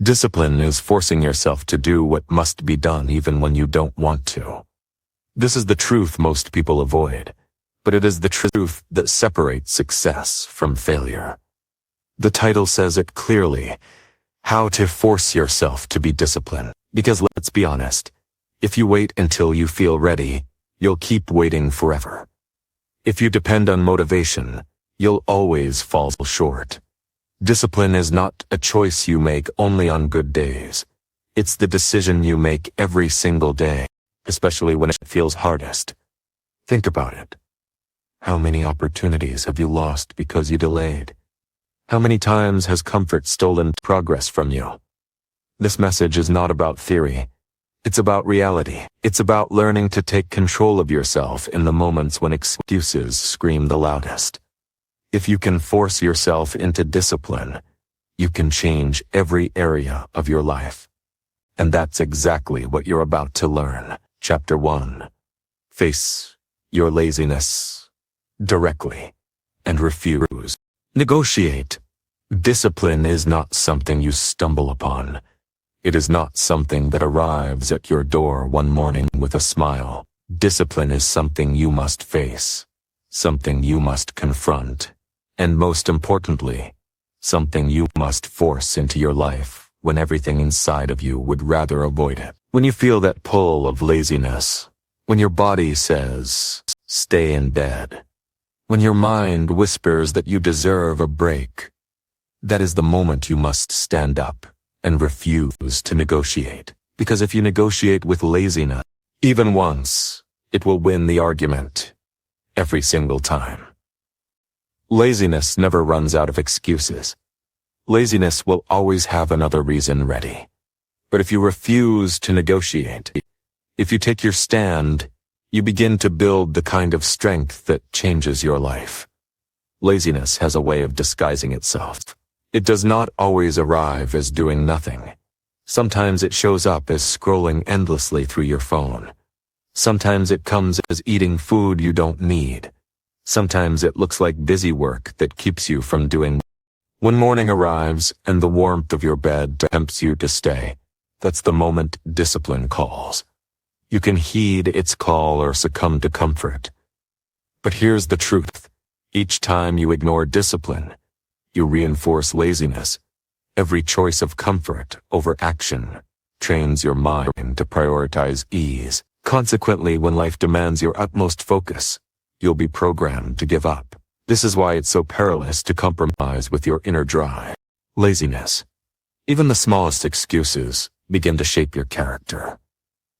Discipline is forcing yourself to do what must be done even when you don't want to. This is the truth most people avoid, but it is the truth that separates success from failure. The title says it clearly: How to Force Yourself to Be Disciplined. Because let's be honest, if you wait until you feel ready, you'll keep waiting forever. If you depend on motivation, you'll always fall short. Discipline is not a choice you make only on good days. It's the decision you make every single day, especially when it feels hardest. Think about it. How many opportunities have you lost because you delayed? How many times has comfort stolen progress from you? This message is not about theory. It's about reality. It's about learning to take control of yourself in the moments when excuses scream the loudest. If you can force yourself into discipline, you can change every area of your life. And that's exactly what you're about to learn. Chapter 1. Face your laziness directly and refuse. Negotiate. Discipline is not something you stumble upon. It is not something that arrives at your door one morning with a smile. Discipline is something you must face, something you must confront, and most importantly, something you must force into your life when everything inside of you would rather avoid it. When you feel that pull of laziness, when your body says, stay in bed, when your mind whispers that you deserve a break, that is the moment you must stand up and refuse to negotiate. Because if you negotiate with laziness, even once, it will win the argument. Every single time. Laziness never runs out of excuses. Laziness will always have another reason ready. But if you refuse to negotiate, if you take your stand, you begin to build the kind of strength that changes your life. Laziness has a way of disguising itself. It does not always arrive as doing nothing. Sometimes it shows up as scrolling endlessly through your phone. Sometimes it comes as eating food you don't need. Sometimes it looks like busy work that keeps you from doing. When morning arrives and the warmth of your bed tempts you to stay, that's the moment discipline calls. You can heed its call or succumb to comfort. But here's the truth. Each time you ignore discipline, you reinforce laziness. Every choice of comfort over action trains your mind to prioritize ease. Consequently, when life demands your utmost focus, you'll be programmed to give up. This is why it's so perilous to compromise with your inner drive. Laziness. Even the smallest excuses begin to shape your character.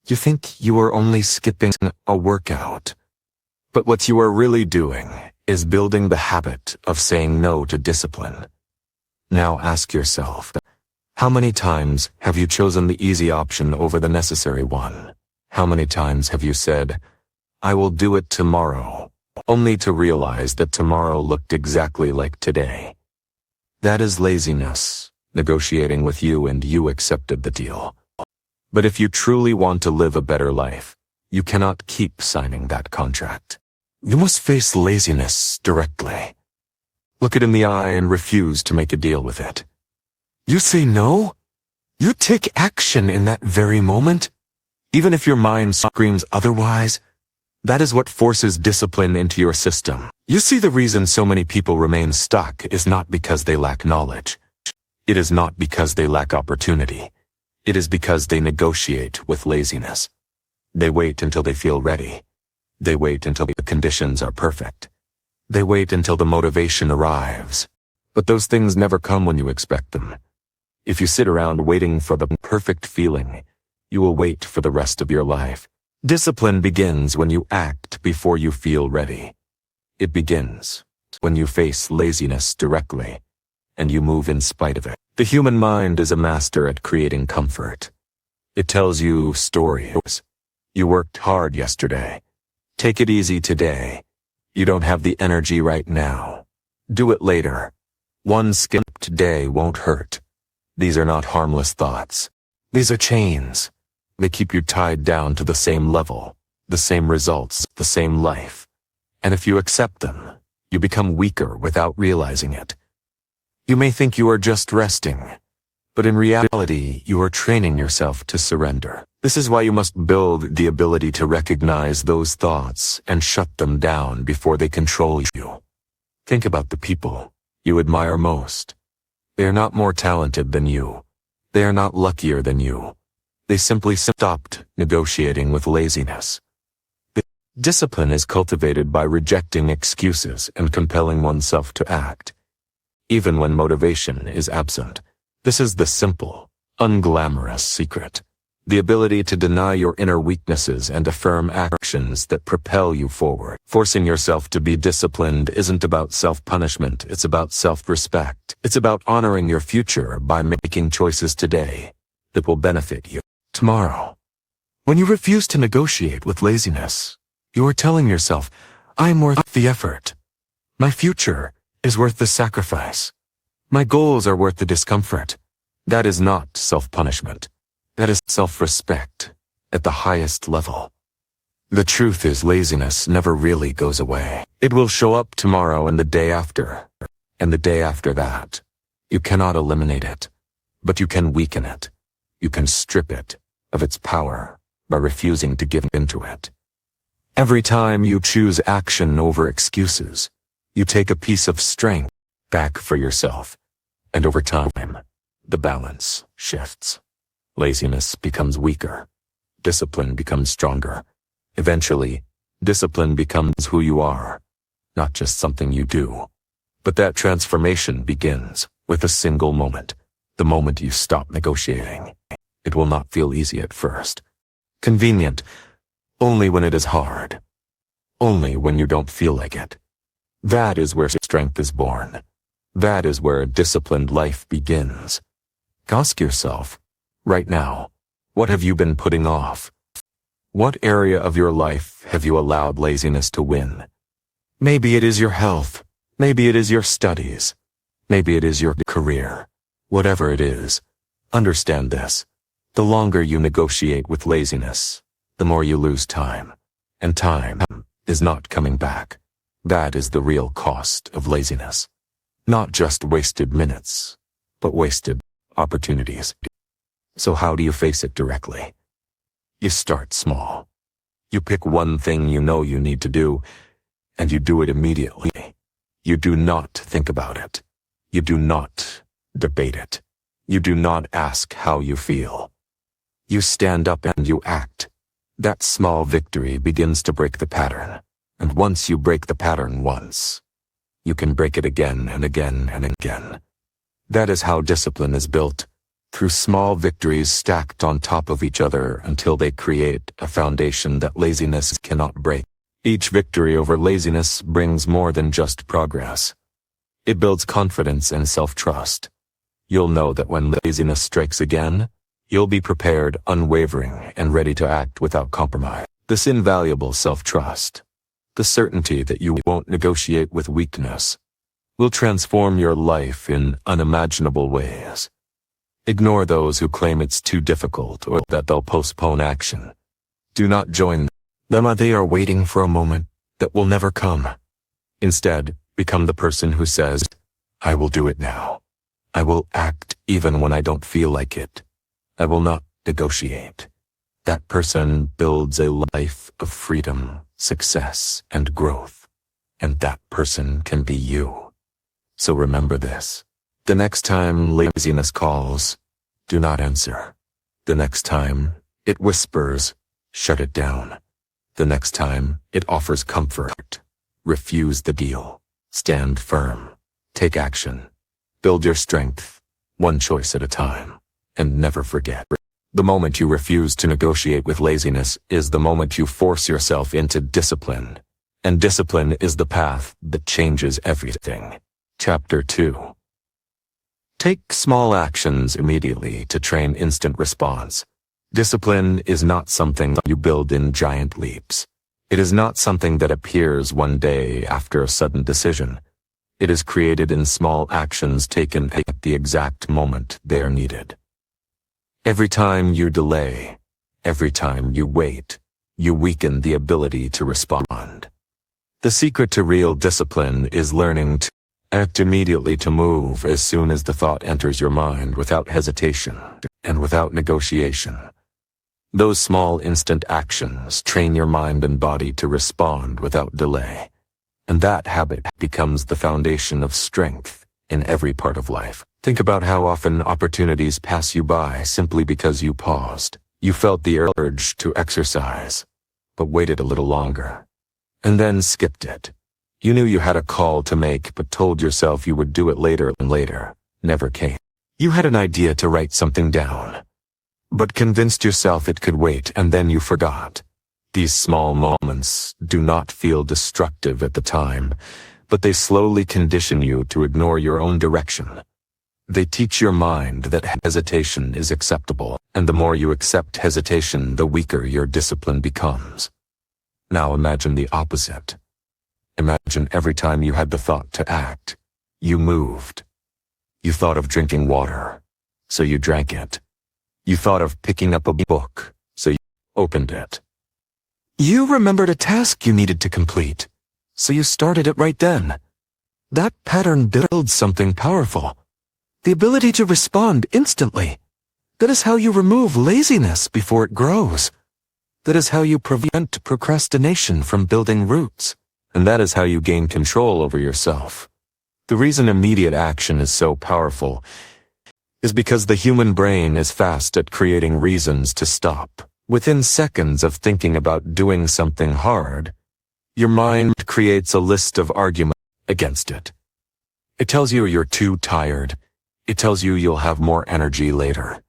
You think you are only skipping a workout, but what you are really doing is building the habit of saying no to discipline. Now ask yourself, how many times have you chosen the easy option over the necessary one? How many times have you said, I will do it tomorrow, only to realize that tomorrow looked exactly like today? That is laziness, negotiating with you, and you accepted the deal. But if you truly want to live a better life, you cannot keep signing that contract. You must face laziness directly. Look it in the eye and refuse to make a deal with it. You say no? You take action in that very moment? Even if your mind screams otherwise, that is what forces discipline into your system. You see, the reason so many people remain stuck is not because they lack knowledge. It is not because they lack opportunity. It is because they negotiate with laziness. They wait until they feel ready. They wait until the conditions are perfect. They wait until the motivation arrives. But those things never come when you expect them. If you sit around waiting for the perfect feeling, you will wait for the rest of your life. Discipline begins when you act before you feel ready. It begins when you face laziness directly, and you move in spite of it. The human mind is a master at creating comfort. It tells you stories. You worked hard yesterday. Take it easy today. You don't have the energy right now. Do it later. One skipped day won't hurt. These are not harmless thoughts. These are chains. They keep you tied down to the same level, the same results, the same life. And if you accept them, you become weaker without realizing it. You may think you are just resting, But in reality, you are training yourself to surrender. This is why you must build the ability to recognize those thoughts and shut them down before they control you. Think about the people you admire most. They are not more talented than you. They are not luckier than you. They simply stopped negotiating with laziness. Discipline is cultivated by rejecting excuses and compelling oneself to act, even when motivation is absent. This is the simple, unglamorous secret. The ability to deny your inner weaknesses and affirm actions that propel you forward. Forcing yourself to be disciplined isn't about self-punishment, it's about self-respect. It's about honoring your future by making choices today that will benefit you tomorrow. When you refuse to negotiate with laziness, you are telling yourself, I am worth the effort. My future is worth the sacrifice. My goals are worth the discomfort. That is not self-punishment. That is self-respect at the highest level. The truth is, laziness never really goes away. It will show up tomorrow and the day after, and the day after that. You cannot eliminate it, but you can weaken it. You can strip it of its power by refusing to give in to it. Every time you choose action over excuses, you take a piece of strength back for yourself. And over time, the balance shifts. Laziness becomes weaker. Discipline becomes stronger. Eventually, discipline becomes who you are, not just something you do. But that transformation begins with a single moment, the moment you stop negotiating. It will not feel easy at first. Convenient, only when it is hard. Only when you don't feel like it. That is where strength is born. That is where a disciplined life begins. Ask yourself, right now, what have you been putting off? What area of your life have you allowed laziness to win? Maybe it is your health. Maybe it is your studies. Maybe it is your career. Whatever it is, understand this. The longer you negotiate with laziness, the more you lose time. And time is not coming back. That is the real cost of laziness. Not just wasted minutes, but wasted opportunities. So how do you face it directly? You start small. You pick one thing you know you need to do, and you do it immediately. You do not think about it. You do not debate it. You do not ask how you feel. You stand up and you act. That small victory begins to break the pattern. And once you break the pattern once, you can break it again and again and again. That is how discipline is built, through small victories stacked on top of each other until they create a foundation that laziness cannot break. Each victory over laziness brings more than just progress. It builds confidence and self-trust. You'll know that when laziness strikes again, you'll be prepared, unwavering, and ready to act without compromise. This invaluable self-trust, the certainty that you won't negotiate with weakness, will transform your life in unimaginable ways. Ignore those who claim it's too difficult or that they'll postpone action. Do not join them. They are waiting for a moment that will never come. Instead, become the person who says, I will do it now. I will act even when I don't feel like it. I will not negotiate. That person builds a life of freedom, success, and growth. And that person can be you. So remember this. The next time laziness calls, do not answer. The next time it whispers, shut it down. The next time it offers comfort, refuse the deal. Stand firm. Take action. Build your strength, one choice at a time. And never forget, the moment you refuse to negotiate with laziness is the moment you force yourself into discipline. And discipline is the path that changes everything. Chapter 2. Take small actions immediately to train instant response. Discipline is not something you build in giant leaps. It is not something that appears one day after a sudden decision. It is created in small actions taken at the exact moment they are needed. Every time you delay, every time you wait, you weaken the ability to respond. The secret to real discipline is learning to Act immediately to move as soon as the thought enters your mind without hesitation and without negotiation. Those small instant actions train your mind and body to respond without delay. And that habit becomes the foundation of strength in every part of life. Think about how often opportunities pass you by simply because you paused. You felt the urge to exercise, but waited a little longer, and then skipped it. You knew you had a call to make, but told yourself you would do it later, and later never came. You had an idea to write something down, but convinced yourself it could wait, and then you forgot. These small moments do not feel destructive at the time, but they slowly condition you to ignore your own direction. They teach your mind that hesitation is acceptable, and the more you accept hesitation, the weaker your discipline becomes. Now imagine the opposite. Imagine every time you had the thought to act, you moved. You thought of drinking water, so you drank it. You thought of picking up a book, so you opened it. You remembered a task you needed to complete, so you started it right then. That pattern builds something powerful. The ability to respond instantly. That is how you remove laziness before it grows. That is how you prevent procrastination from building roots. And that is how you gain control over yourself. The reason immediate action is so powerful is because the human brain is fast at creating reasons to stop. Within seconds of thinking about doing something hard, your mind creates a list of arguments against it. It tells you you're too tired. It tells you you'll have more energy later.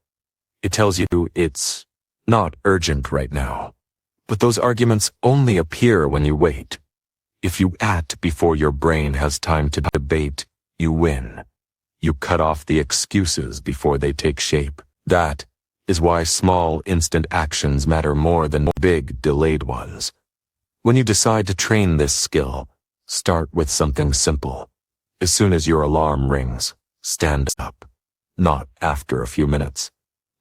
It tells you it's not urgent right now. But those arguments only appear when you wait. If you act before your brain has time to debate, you win. You cut off the excuses before they take shape. That is why small instant actions matter more than big delayed ones. When you decide to train this skill, start with something simple. As soon as your alarm rings, stand up. Not after a few minutes.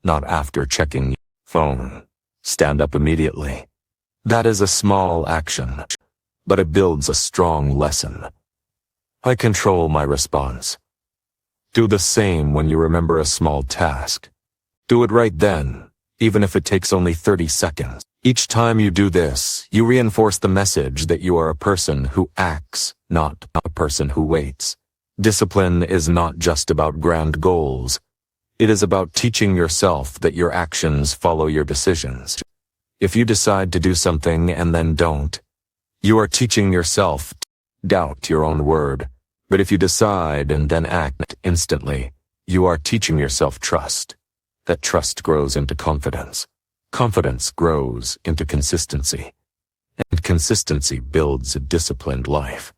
Not after checking your phone. Stand up immediately. That is a small action, but it builds a strong lesson. I control my response. Do the same when you remember a small task. Do it right then, even if it takes only 30 seconds. Each time you do this, you reinforce the message that you are a person who acts, not a person who waits. Discipline is not just about grand goals. It is about teaching yourself that your actions follow your decisions. If you decide to do something and then don't, you are teaching yourself to doubt your own word. But if you decide and then act instantly, you are teaching yourself trust. That trust grows into confidence. Confidence grows into consistency. And consistency builds a disciplined life.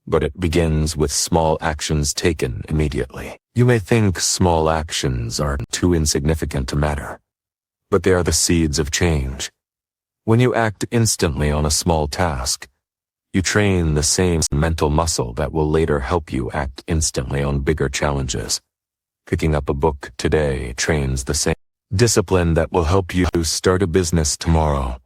But it begins with small actions taken immediately. You may think small actions are too insignificant to matter, but they are the seeds of change. When you act instantly on a small task, you train the same mental muscle that will later help you act instantly on bigger challenges. Picking up a book today trains the same discipline that will help you start a business tomorrow.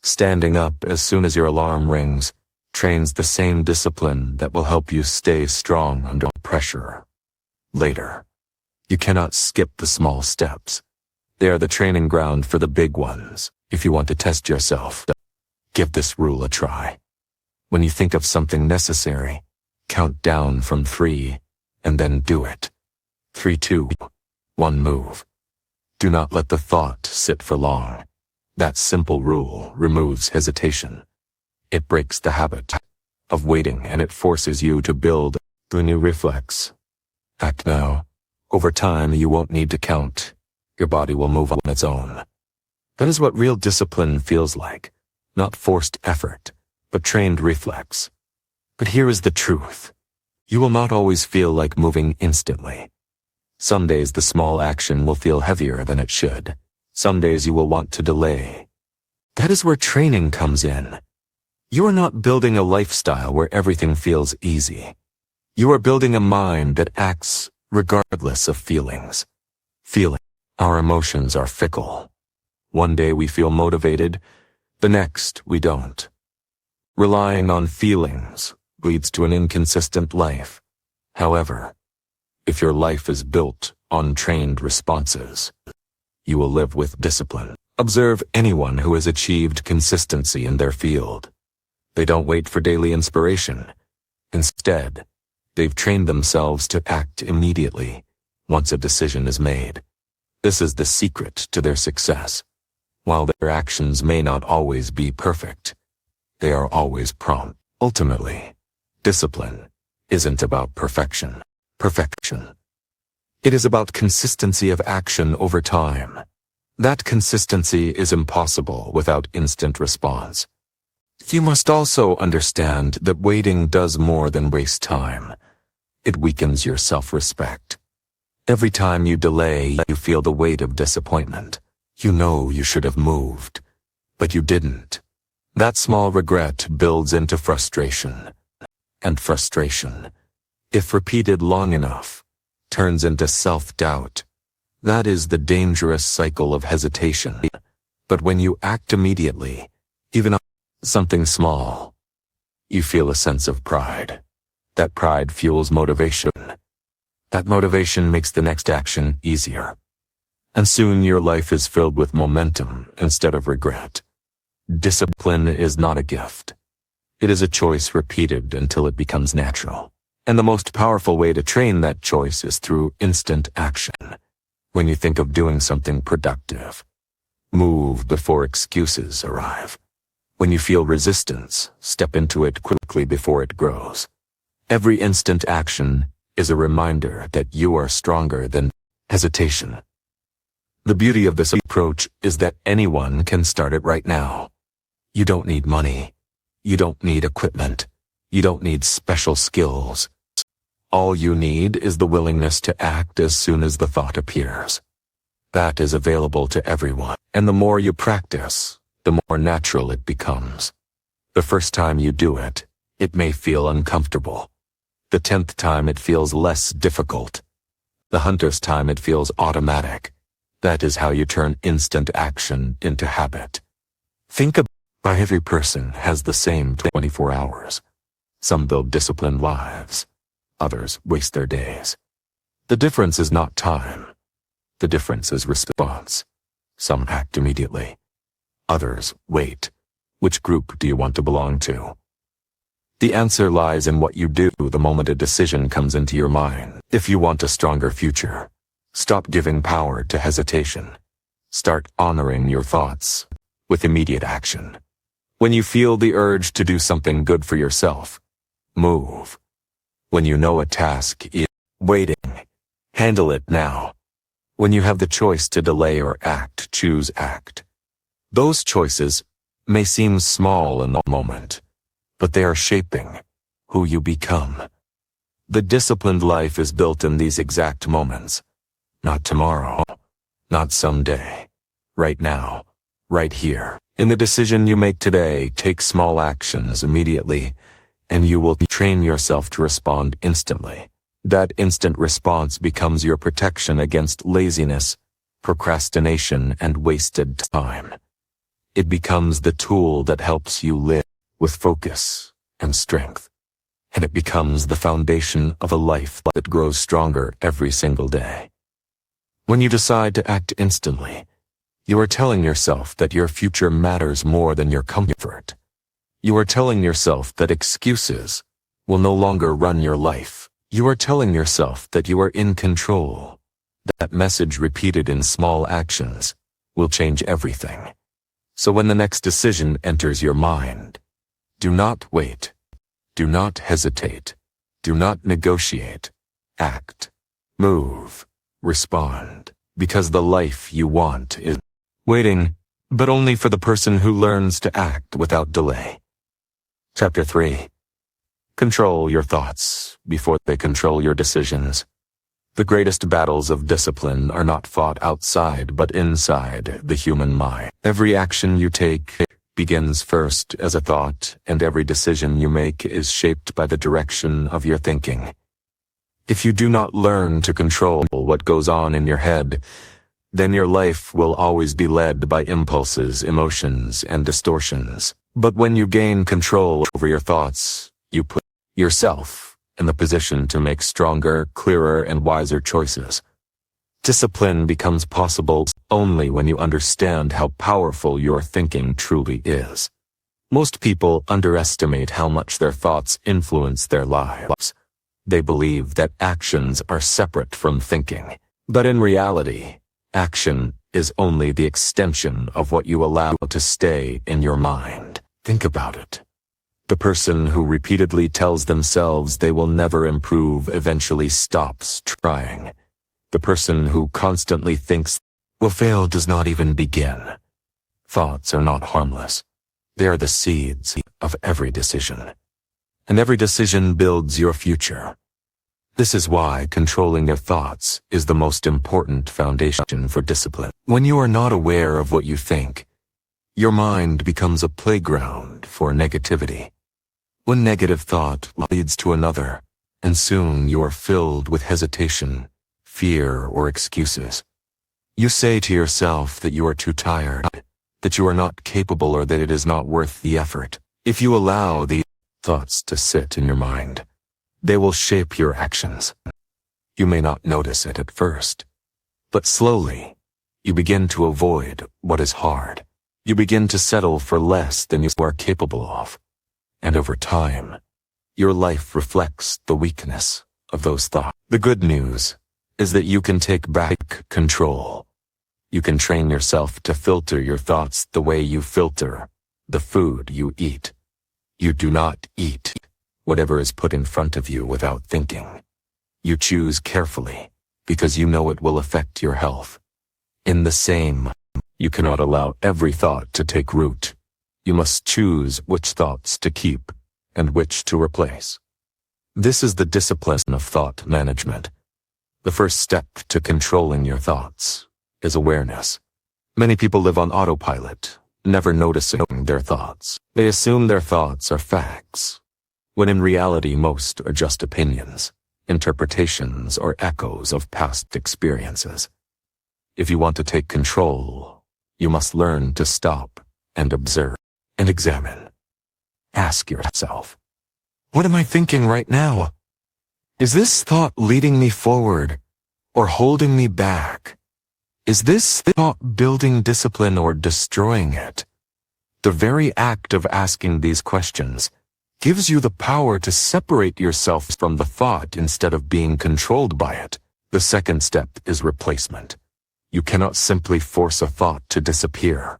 Standing up as soon as your alarm rings trains the same discipline that will help you stay strong under pressure later. You cannot skip the small steps. They are the training ground for the big ones. If you want to test yourself, give this rule a try. When you think of something necessary, count down from 3 and then do it. 3, 2, 1, move. Do not let the thought sit for long. That simple rule removes hesitation. It breaks the habit of waiting, and it forces you to build a new reflex. Act now. Over time, you won't need to count. Your body will move on its own. That is what real discipline feels like. Not forced effort, but trained reflex. But here is the truth. You will not always feel like moving instantly. Some days the small action will feel heavier than it should. Some days you will want to delay. That is where training comes in. You are not building a lifestyle where everything feels easy. You are building a mind that acts regardless of feelings. Our emotions are fickle. One day we feel motivated, the next we don't. Relying on feelings leads to an inconsistent life. However, if your life is built on trained responses, you will live with discipline. Observe anyone who has achieved consistency in their field. They don't wait for daily inspiration. Instead, they've trained themselves to act immediately once a decision is made. This is the secret to their success. While their actions may not always be perfect, they are always prompt. Ultimately, discipline isn't about perfection. It is about consistency of action over time. That consistency is impossible without instant response. You must also understand that waiting does more than waste time. It weakens your self-respect. Every time you delay, you feel the weight of disappointment. You know you should have moved, but you didn't. That small regret builds into frustration. And frustration, if repeated long enough, turns into self-doubt. That is the dangerous cycle of hesitation. But when you act immediately, even on something small, you feel a sense of pride. That pride fuels motivation. That motivation makes the next action easier. And soon your life is filled with momentum instead of regret. Discipline is not a gift. It is a choice repeated until it becomes natural. And the most powerful way to train that choice is through instant action. When you think of doing something productive, move before excuses arrive. When you feel resistance, step into it quickly before it grows. Every instant action is a reminder that you are stronger than hesitation. The beauty of this approach is that anyone can start it right now. You don't need money. You don't need equipment. You don't need special skills. All you need is the willingness to act as soon as the thought appears. That is available to everyone. And the more you practice, the more natural it becomes. The first time you do it, it may feel uncomfortable. The 10th time it feels less difficult. The 100th time it feels automatic. That is how you turn instant action into habit. Think about why every person has the same 24 hours. Some build disciplined lives. Others waste their days. The difference is not time. The difference is response. Some act immediately. Others wait. Which group do you want to belong to? The answer lies in what you do the moment a decision comes into your mind. If you want a stronger future, stop giving power to hesitation. Start honoring your thoughts with immediate action. When you feel the urge to do something good for yourself, move. When you know a task is waiting, handle it now. When you have the choice to delay or act, choose act. Those choices may seem small in the moment, but they are shaping who you become. The disciplined life is built in these exact moments. Not tomorrow, not someday. Right now, right here. In the decision you make today, take small actions immediately, and you will train yourself to respond instantly. That instant response becomes your protection against laziness, procrastination, and wasted time. It becomes the tool that helps you live with focus and strength. And it becomes the foundation of a life that grows stronger every single day. When you decide to act instantly, you are telling yourself that your future matters more than your comfort. You are telling yourself that excuses will no longer run your life. You are telling yourself that you are in control. That message repeated in small actions will change everything. So when the next decision enters your mind, do not wait. Do not hesitate. Do not negotiate. Act. Move. Respond. Because the life you want is waiting, but only for the person who learns to act without delay. Chapter 3. Control your thoughts before they control your decisions. The greatest battles of discipline are not fought outside but inside the human mind. Every action you take begins first as a thought, and every decision you make is shaped by the direction of your thinking. If you do not learn to control what goes on in your head, then your life will always be led by impulses, emotions, and distortions. But when you gain control over your thoughts, you put yourself in the position to make stronger, clearer, and wiser choices. Discipline becomes possible only when you understand how powerful your thinking truly is. Most people underestimate how much their thoughts influence their lives. They believe that actions are separate from thinking. But in reality, action is only the extension of what you allow to stay in your mind. Think about it. The person who repeatedly tells themselves they will never improve eventually stops trying. The person who constantly thinks will fail does not even begin. Thoughts are not harmless. They are the seeds of every decision. And every decision builds your future. This is why controlling your thoughts is the most important foundation for discipline. When you are not aware of what you think, your mind becomes a playground for negativity. One negative thought leads to another, and soon you are filled with hesitation, fear, or excuses. You say to yourself that you are too tired, that you are not capable, or that it is not worth the effort. If you allow these thoughts to sit in your mind, they will shape your actions. You may not notice it at first, but slowly, you begin to avoid what is hard. You begin to settle for less than you are capable of. And over time, your life reflects the weakness of those thoughts. The good news is that you can take back control. You can train yourself to filter your thoughts the way you filter the food you eat. You do not eat whatever is put in front of you without thinking. You choose carefully because you know it will affect your health. In the same, you cannot allow every thought to take root. You must choose which thoughts to keep and which to replace. This is the discipline of thought management. The first step to controlling your thoughts is awareness. Many people live on autopilot, never noticing their thoughts. They assume their thoughts are facts, when in reality most are just opinions, interpretations, or echoes of past experiences. If you want to take control, you must learn to stop and observe and examine. Ask yourself, what am I thinking right now? Is this thought leading me forward or holding me back? Is this thought building discipline or destroying it? The very act of asking these questions gives you the power to separate yourself from the thought instead of being controlled by it. The second step is replacement. You cannot simply force a thought to disappear.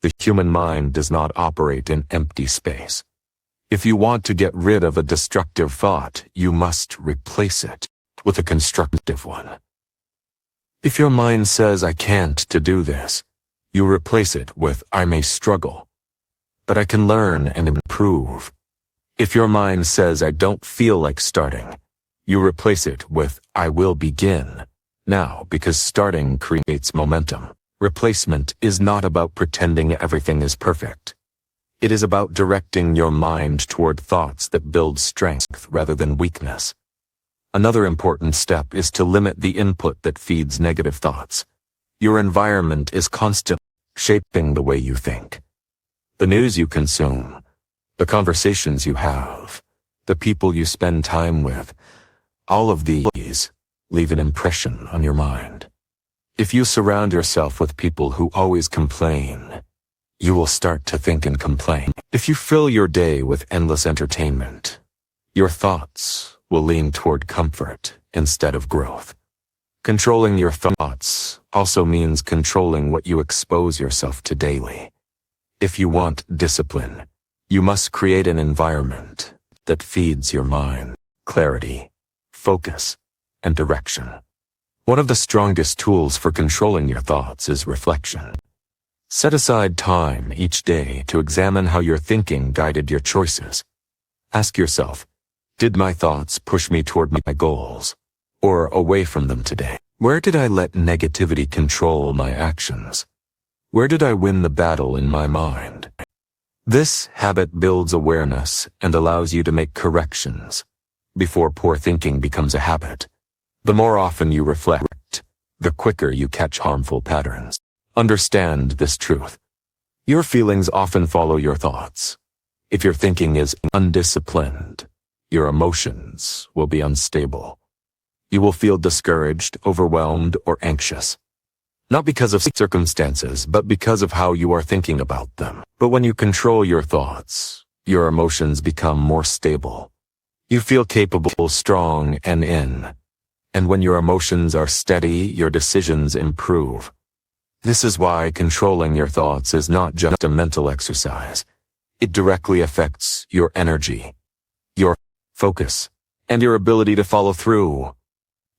The human mind does not operate in empty space. If you want to get rid of a destructive thought, you must replace it with a constructive one. If your mind says, I can't to do this, you replace it with, I may struggle, but I can learn and improve. If your mind says, I don't feel like starting, you replace it with, I will begin now, because starting creates momentum. Replacement is not about pretending everything is perfect. It is about directing your mind toward thoughts that build strength rather than weakness. Another important step is to limit the input that feeds negative thoughts. Your environment is constantly shaping the way you think. The news you consume, the conversations you have, the people you spend time with, all of these leave an impression on your mind. If you surround yourself with people who always complain, you will start to think and complain. If you fill your day with endless entertainment, your thoughts will lean toward comfort instead of growth. Controlling your thoughts also means controlling what you expose yourself to daily. If you want discipline, you must create an environment that feeds your mind clarity, focus, and direction. One of the strongest tools for controlling your thoughts is reflection. Set aside time each day to examine how your thinking guided your choices. Ask yourself, did my thoughts push me toward my goals or away from them today? Where did I let negativity control my actions? Where did I win the battle in my mind? This habit builds awareness and allows you to make corrections before poor thinking becomes a habit. The more often you reflect, the quicker you catch harmful patterns. Understand this truth. Your feelings often follow your thoughts. If your thinking is undisciplined, Your emotions will be unstable. You will feel discouraged, overwhelmed, or anxious. Not because of circumstances, but because of how you are thinking about them. But when you control your thoughts, your emotions become more stable. You feel capable, strong, and in. And when your emotions are steady, your decisions improve. This is why controlling your thoughts is not just a mental exercise. It directly affects your energy, your focus, and your ability to follow through.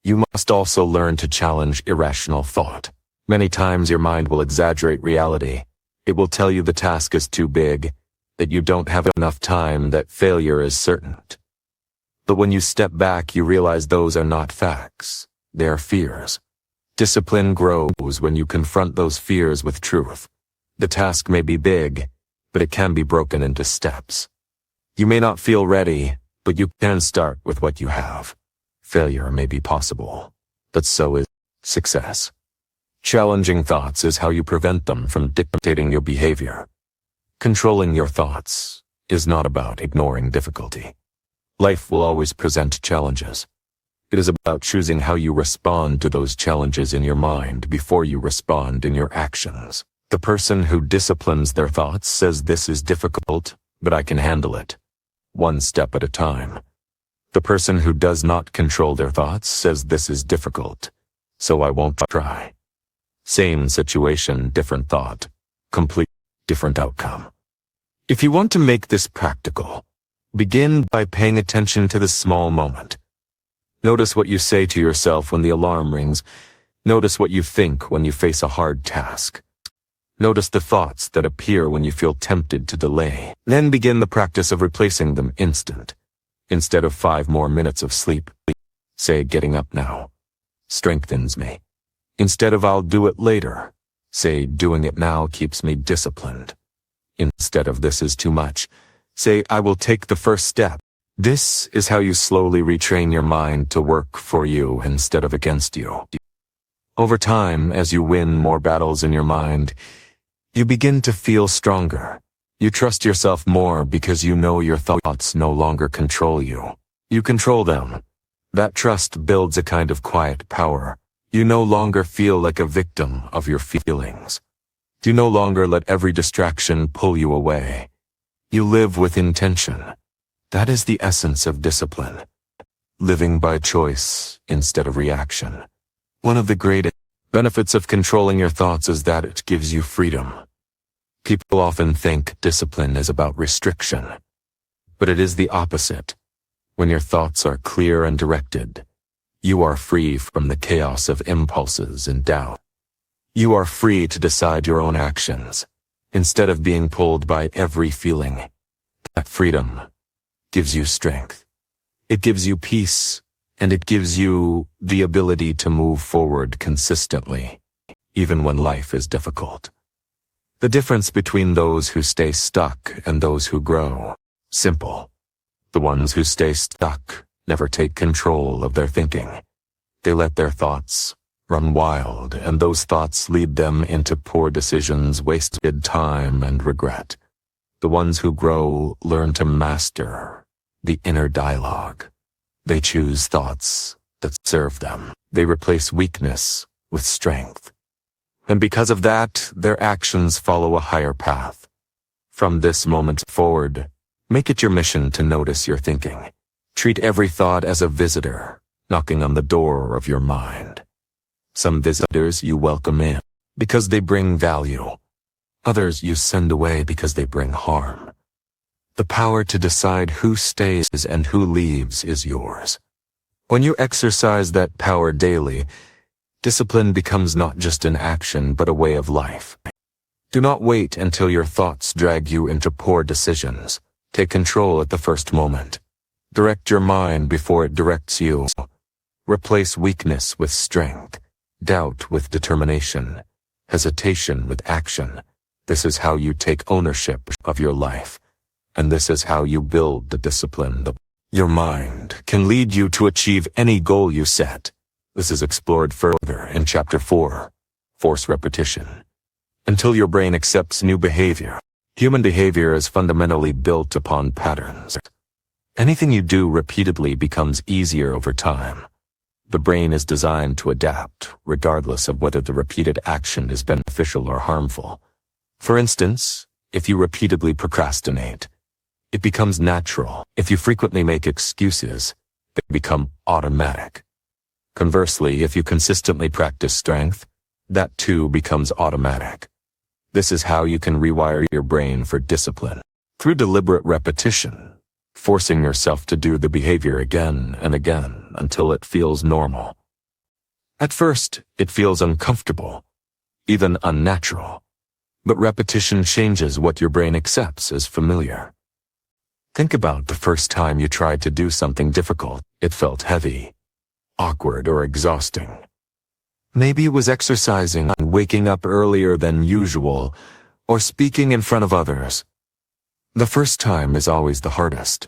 You must also learn to challenge irrational thought. Many times your mind will exaggerate reality. It will tell you the task is too big, that you don't have enough time, that failure is certain. But when you step back, you realize those are not facts. They are fears. Discipline grows when you confront those fears with truth. The task may be big, but it can be broken into steps. You may not feel ready, but you can start with what you have. Failure may be possible, but so is success. Challenging thoughts is how you prevent them from dictating your behavior. Controlling your thoughts is not about ignoring difficulty. Life will always present challenges. It is about choosing how you respond to those challenges in your mind before you respond in your actions. The person who disciplines their thoughts says, "This is difficult, but I can handle it, one step at a time." The person who does not control their thoughts says, "This is difficult, so I won't try." Same situation, different thought, complete different outcome. If you want to make this practical, begin by paying attention to the small moment. Notice what you say to yourself when the alarm rings. Notice what you think when you face a hard task. Notice the thoughts that appear when you feel tempted to delay. Then begin the practice of replacing them instead of 5 more minutes of sleep. Say, "Getting up now strengthens me." Instead of "I'll do it later," say, "Doing it now keeps me disciplined." Instead of "This is too much," say, "I will take the first step." This is how you slowly retrain your mind to work for you instead of against you. Over time, as you win more battles in your mind, you begin to feel stronger. You trust yourself more because you know your thoughts no longer control you. You control them. That trust builds a kind of quiet power. You no longer feel like a victim of your feelings. You no longer let every distraction pull you away. You live with intention. That is the essence of discipline. Living by choice instead of reaction. One of the great benefits of controlling your thoughts is that it gives you freedom. People often think discipline is about restriction, but it is the opposite. When your thoughts are clear and directed, you are free from the chaos of impulses and doubt. You are free to decide your own actions, instead of being pulled by every feeling. That freedom gives you strength. It gives you peace, and it gives you the ability to move forward consistently, even when life is difficult. The difference between those who stay stuck and those who grow, simple. The ones who stay stuck never take control of their thinking. They let their thoughts run wild, and those thoughts lead them into poor decisions, wasted time, and regret. The ones who grow learn to master the inner dialogue. They choose thoughts that serve them. They replace weakness with strength. And because of that, their actions follow a higher path. From this moment forward, make it your mission to notice your thinking. Treat every thought as a visitor, knocking on the door of your mind. Some visitors you welcome in because they bring value. Others you send away because they bring harm. The power to decide who stays and who leaves is yours. When you exercise that power daily, discipline becomes not just an action but a way of life. Do not wait until your thoughts drag you into poor decisions. Take control at the first moment. Direct your mind before it directs you. Replace weakness with strength, doubt with determination, hesitation with action. This is how you take ownership of your life. And this is how you build the discipline. Your mind can lead you to achieve any goal you set. This is explored further in Chapter 4, Force Repetition. Until your brain accepts new behavior. Human behavior is fundamentally built upon patterns. Anything you do repeatedly becomes easier over time. The brain is designed to adapt, regardless of whether the repeated action is beneficial or harmful. For instance, if you repeatedly procrastinate, it becomes natural. If you frequently make excuses, they become automatic. Conversely, if you consistently practice strength, that too becomes automatic. This is how you can rewire your brain for discipline. Through deliberate repetition, forcing yourself to do the behavior again and again until it feels normal. At first, it feels uncomfortable, even unnatural. But repetition changes what your brain accepts as familiar. Think about the first time you tried to do something difficult. It felt heavy, awkward, or exhausting. Maybe it was exercising, waking up earlier than usual, or speaking in front of others. The first time is always the hardest.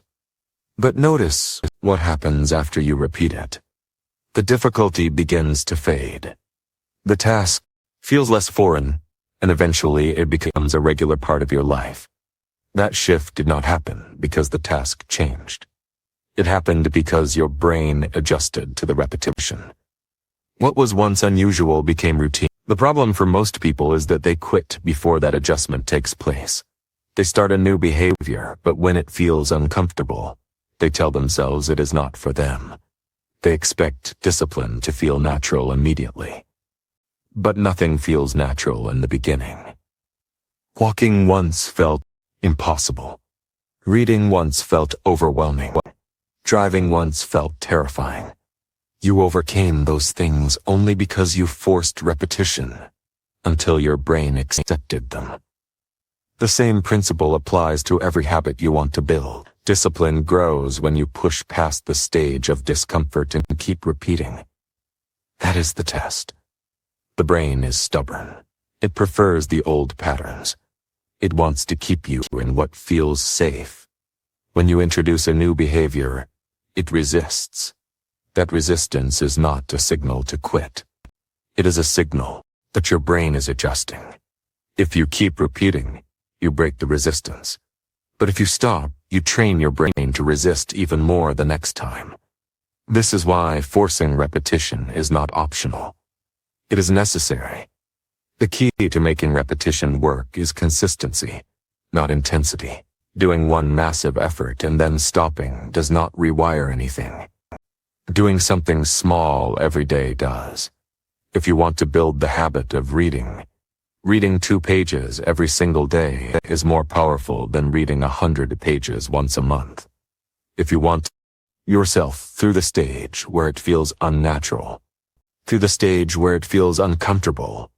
But notice what happens after you repeat it. The difficulty begins to fade. The task feels less foreign, and eventually it becomes a regular part of your life. That shift did not happen because the task changed. It happened because your brain adjusted to the repetition. What was once unusual became routine. The problem for most people is that they quit before that adjustment takes place. They start a new behavior, but when it feels uncomfortable, they tell themselves it is not for them. They expect discipline to feel natural immediately. But nothing feels natural in the beginning. Walking once felt impossible. Reading once felt overwhelming. Driving once felt terrifying. You overcame those things only because you forced repetition until your brain accepted them. The same principle applies to every habit you want to build. Discipline grows when you push past the stage of discomfort and keep repeating. That is the test. The brain is stubborn. It prefers the old patterns. It wants to keep you in what feels safe. When you introduce a new behavior, it resists. That resistance is not a signal to quit. It is a signal that your brain is adjusting. If you keep repeating, you break the resistance. But if you stop, you train your brain to resist even more the next time. This is why forcing repetition is not optional. It is necessary. The key to making repetition work is consistency, not intensity. Doing one massive effort and then stopping does not rewire anything. Doing something small every day does. If you want to build the habit of reading 2 pages every single day is more powerful than reading 100 pages once a month. If you want yourself through the stage where it feels unnatural, through the stage where it feels uncomfortable,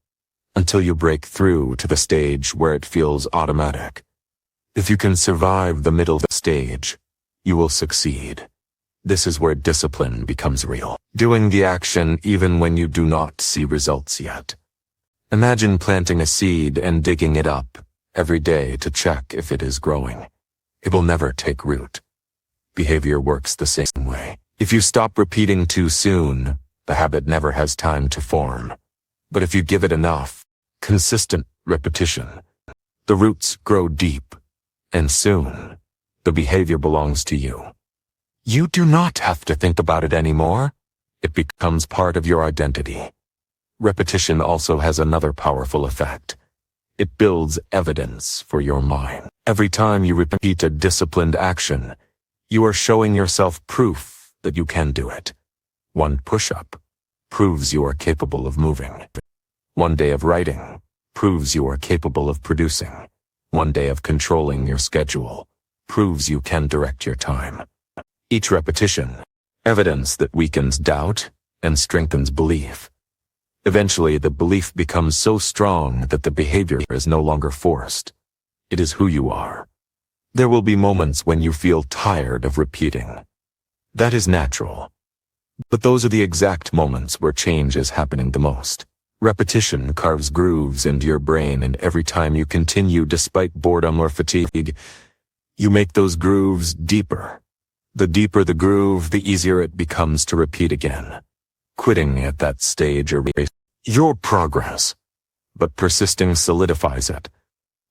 until you break through to the stage where it feels automatic. If you can survive the middle stage, you will succeed. This is where discipline becomes real. Doing the action even when you do not see results yet. Imagine planting a seed and digging it up every day to check if it is growing. It will never take root. Behavior works the same way. If you stop repeating too soon, the habit never has time to form. But if you give it enough, consistent repetition, the roots grow deep, and soon, the behavior belongs to you. You do not have to think about it anymore. It becomes part of your identity. Repetition also has another powerful effect. It builds evidence for your mind. Every time you repeat a disciplined action, you are showing yourself proof that you can do it. One push-up proves you are capable of moving. One day of writing proves you are capable of producing. One day of controlling your schedule proves you can direct your time. Each repetition, evidence that weakens doubt and strengthens belief. Eventually, the belief becomes so strong that the behavior is no longer forced. It is who you are. There will be moments when you feel tired of repeating. That is natural. But those are the exact moments where change is happening the most. Repetition carves grooves into your brain, and every time you continue despite boredom or fatigue, you make those grooves deeper. The deeper the groove, the easier it becomes to repeat again. Quitting at that stage erases your progress, but persisting solidifies it.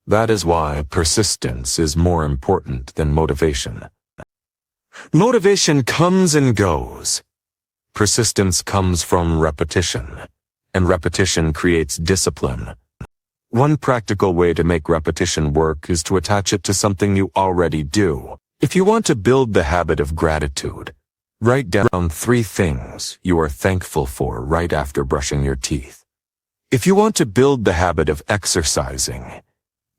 That is why persistence is more important than motivation. Motivation comes and goes. Persistence comes from repetition, and repetition creates discipline. One practical way to make repetition work is to attach it to something you already do. If you want to build the habit of gratitude, write down 3 things you are thankful for right after brushing your teeth. If you want to build the habit of exercising,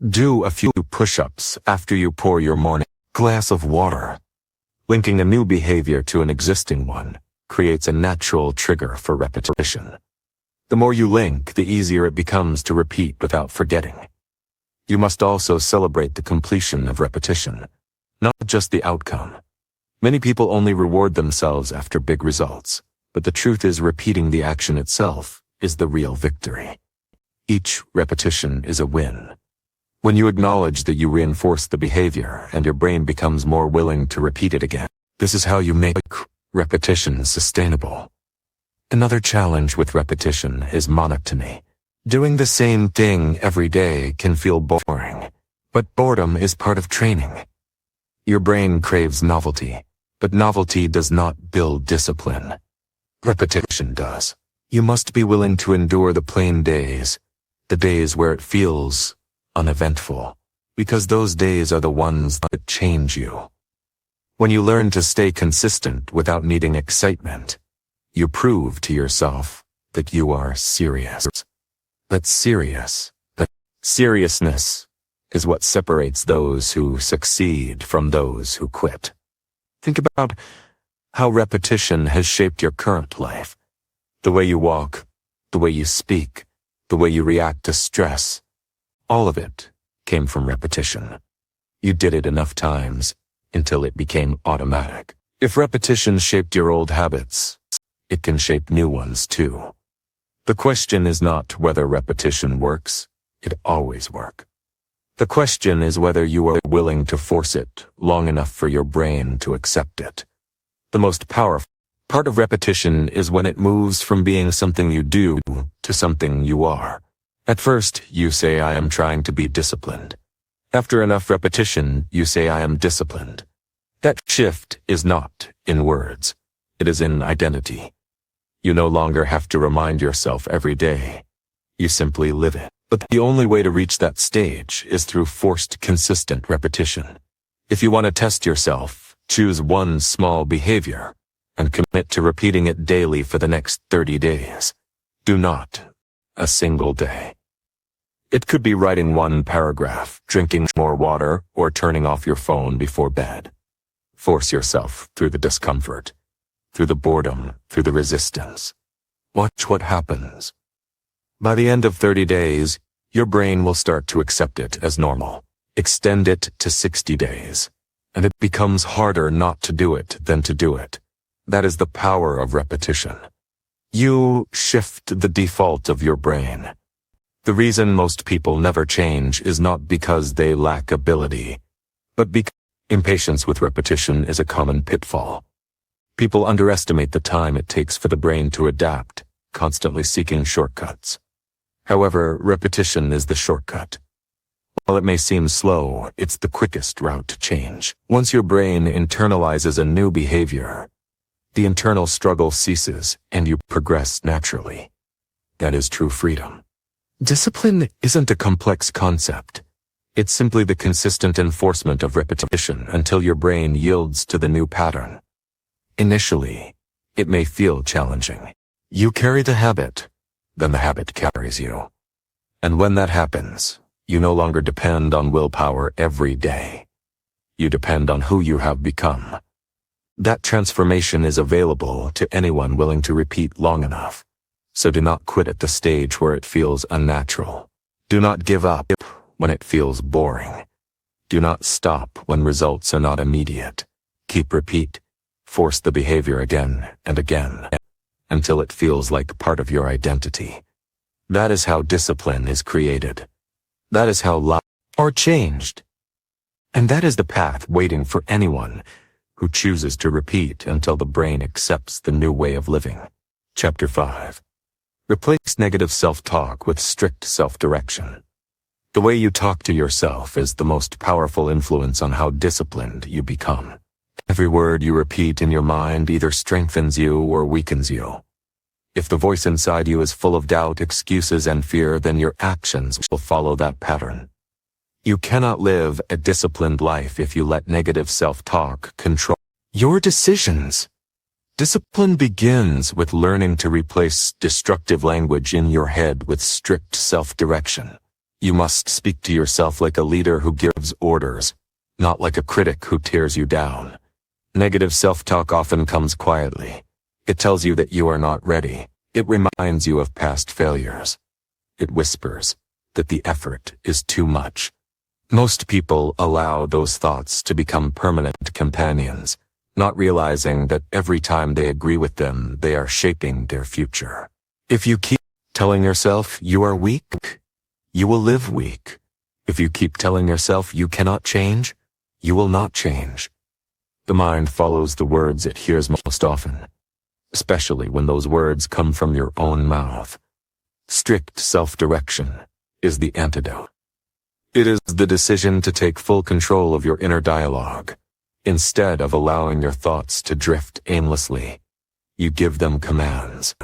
do a few push-ups after you pour your morning glass of water. Linking a new behavior to an existing one creates a natural trigger for repetition. The more you link, the easier it becomes to repeat without forgetting. You must also celebrate the completion of repetition, not just the outcome. Many people only reward themselves after big results, but the truth is repeating the action itself is the real victory. Each repetition is a win. When you acknowledge that you reinforce the behavior and your brain becomes more willing to repeat it again, this is how you make repetition sustainable. Another challenge with repetition is monotony. Doing the same thing every day can feel boring, but boredom is part of training. Your brain craves novelty, but novelty does not build discipline. Repetition does. You must be willing to endure the plain days, the days where it feels uneventful, because those days are the ones that change you. When you learn to stay consistent without needing excitement, you prove to yourself that you are serious. That seriousness is what separates those who succeed from those who quit. Think about how repetition has shaped your current life. The way you walk, the way you speak, the way you react to stress. All of it came from repetition. You did it enough times until it became automatic. If repetition shaped your old habits, it can shape new ones too. The question is not whether repetition works, it always works. The question is whether you are willing to force it long enough for your brain to accept it. The most powerful part of repetition is when it moves from being something you do to something you are. At first, you say, I am trying to be disciplined. After enough repetition, you say, I am disciplined. That shift is not in words. It is in identity. You no longer have to remind yourself every day. You simply live it. But the only way to reach that stage is through forced, consistent repetition. If you want to test yourself, choose one small behavior and commit to repeating it daily for the next 30 days. Do not a single day. It could be writing 1 paragraph, drinking more water, or turning off your phone before bed. Force yourself through the discomfort, through the boredom, through the resistance. Watch what happens. By the end of 30 days, your brain will start to accept it as normal. Extend it to 60 days, and it becomes harder not to do it than to do it. That is the power of repetition. You shift the default of your brain. The reason most people never change is not because they lack ability, but because impatience with repetition is a common pitfall. People underestimate the time it takes for the brain to adapt, constantly seeking shortcuts. However, repetition is the shortcut. While it may seem slow, it's the quickest route to change. Once your brain internalizes a new behavior, the internal struggle ceases and you progress naturally. That is true freedom. Discipline isn't a complex concept. It's simply the consistent enforcement of repetition until your brain yields to the new pattern. Initially, it may feel challenging. You carry the habit, then the habit carries you. And when that happens, you no longer depend on willpower every day. You depend on who you have become. That transformation is available to anyone willing to repeat long enough. So do not quit at the stage where it feels unnatural. Do not give up when it feels boring. Do not stop when results are not immediate. Keep repeat. Force the behavior again and again until it feels like part of your identity. That is how discipline is created. That is how lives are changed. And that is the path waiting for anyone who chooses to repeat until the brain accepts the new way of living. Chapter 5. Replace negative self-talk with strict self-direction. The way you talk to yourself is the most powerful influence on how disciplined you become. Every word you repeat in your mind either strengthens you or weakens you. If the voice inside you is full of doubt, excuses, and fear, then your actions will follow that pattern. You cannot live a disciplined life if you let negative self-talk control your decisions. Discipline begins with learning to replace destructive language in your head with strict self-direction. You must speak to yourself like a leader who gives orders, not like a critic who tears you down. Negative self-talk often comes quietly. It tells you that you are not ready. It reminds you of past failures. It whispers that the effort is too much. Most people allow those thoughts to become permanent companions, not realizing that every time they agree with them, they are shaping their future. If you keep telling yourself you are weak, you will live weak. If you keep telling yourself you cannot change, you will not change. The mind follows the words it hears most often, especially when those words come from your own mouth. Strict self-direction is the antidote. It is the decision to take full control of your inner dialogue. Instead of allowing your thoughts to drift aimlessly, you give them commands.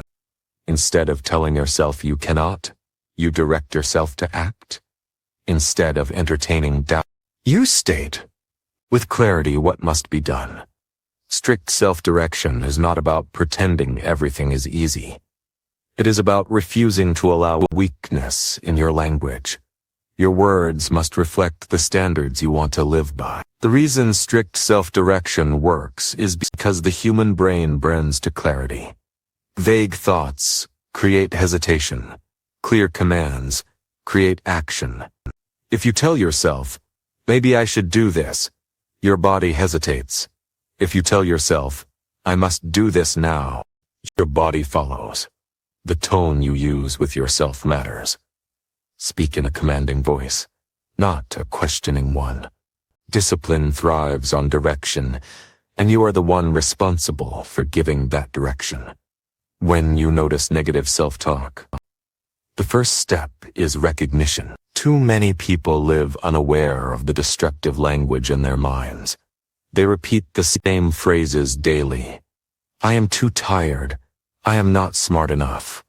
Instead of telling yourself you cannot, you direct yourself to act. Instead of entertaining doubt, you state with clarity what must be done. Strict self-direction is not about pretending everything is easy. It is about refusing to allow weakness in your language. Your words must reflect the standards you want to live by. The reason strict self-direction works is because the human brain bends to clarity. Vague thoughts create hesitation. Clear commands create action. If you tell yourself, maybe I should do this, your body hesitates. If you tell yourself, I must do this now, your body follows. The tone you use with yourself matters. Speak in a commanding voice, not a questioning one. Discipline thrives on direction, and you are the one responsible for giving that direction. When you notice negative self-talk, the first step is recognition. Too many people live unaware of the destructive language in their minds. They repeat the same phrases daily. I am too tired. I am not smart enough.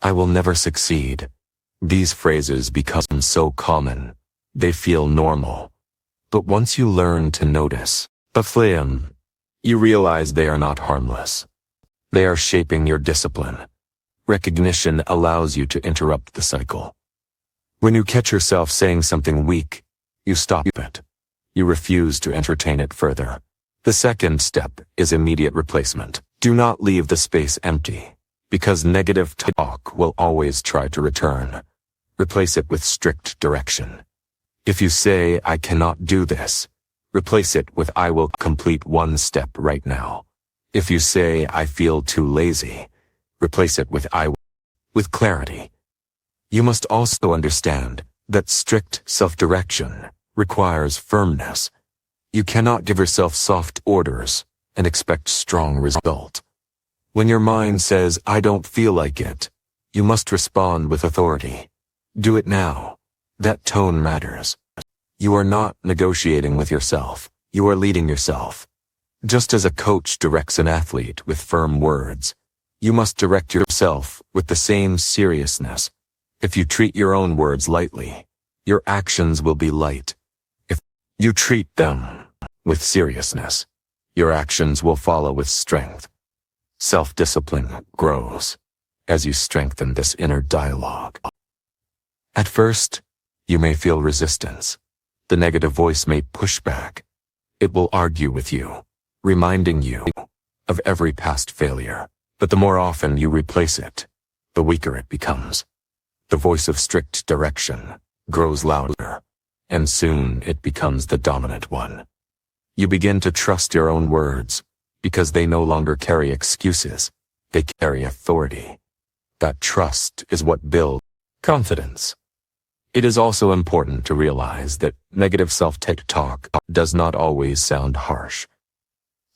I will never succeed. These phrases become so common. They feel normal. But once you learn to notice them, you realize they are not harmless. They are shaping your discipline. Recognition allows you to interrupt the cycle. When you catch yourself saying something weak, you stop it. You refuse to entertain it further. The second step is immediate replacement. Do not leave the space empty, because negative talk will always try to return. Replace it with strict direction. If you say, I cannot do this, replace it with I will complete one step right now. If you say, I feel too lazy, replace it with I will. With clarity. You must also understand that strict self-direction requires firmness. You cannot give yourself soft orders and expect strong result. When your mind says, I don't feel like it, you must respond with authority. Do it now. That tone matters. You are not negotiating with yourself. You are leading yourself. Just as a coach directs an athlete with firm words, you must direct yourself with the same seriousness. If you treat your own words lightly, your actions will be light. If you treat them with seriousness, your actions will follow with strength. Self-discipline grows as you strengthen this inner dialogue. At first, you may feel resistance. The negative voice may push back. It will argue with you, reminding you of every past failure. But the more often you replace it, the weaker it becomes. The voice of strict direction grows louder, and soon it becomes the dominant one. You begin to trust your own words, because they no longer carry excuses, they carry authority. That trust is what builds confidence. It is also important to realize that negative self-talk does not always sound harsh.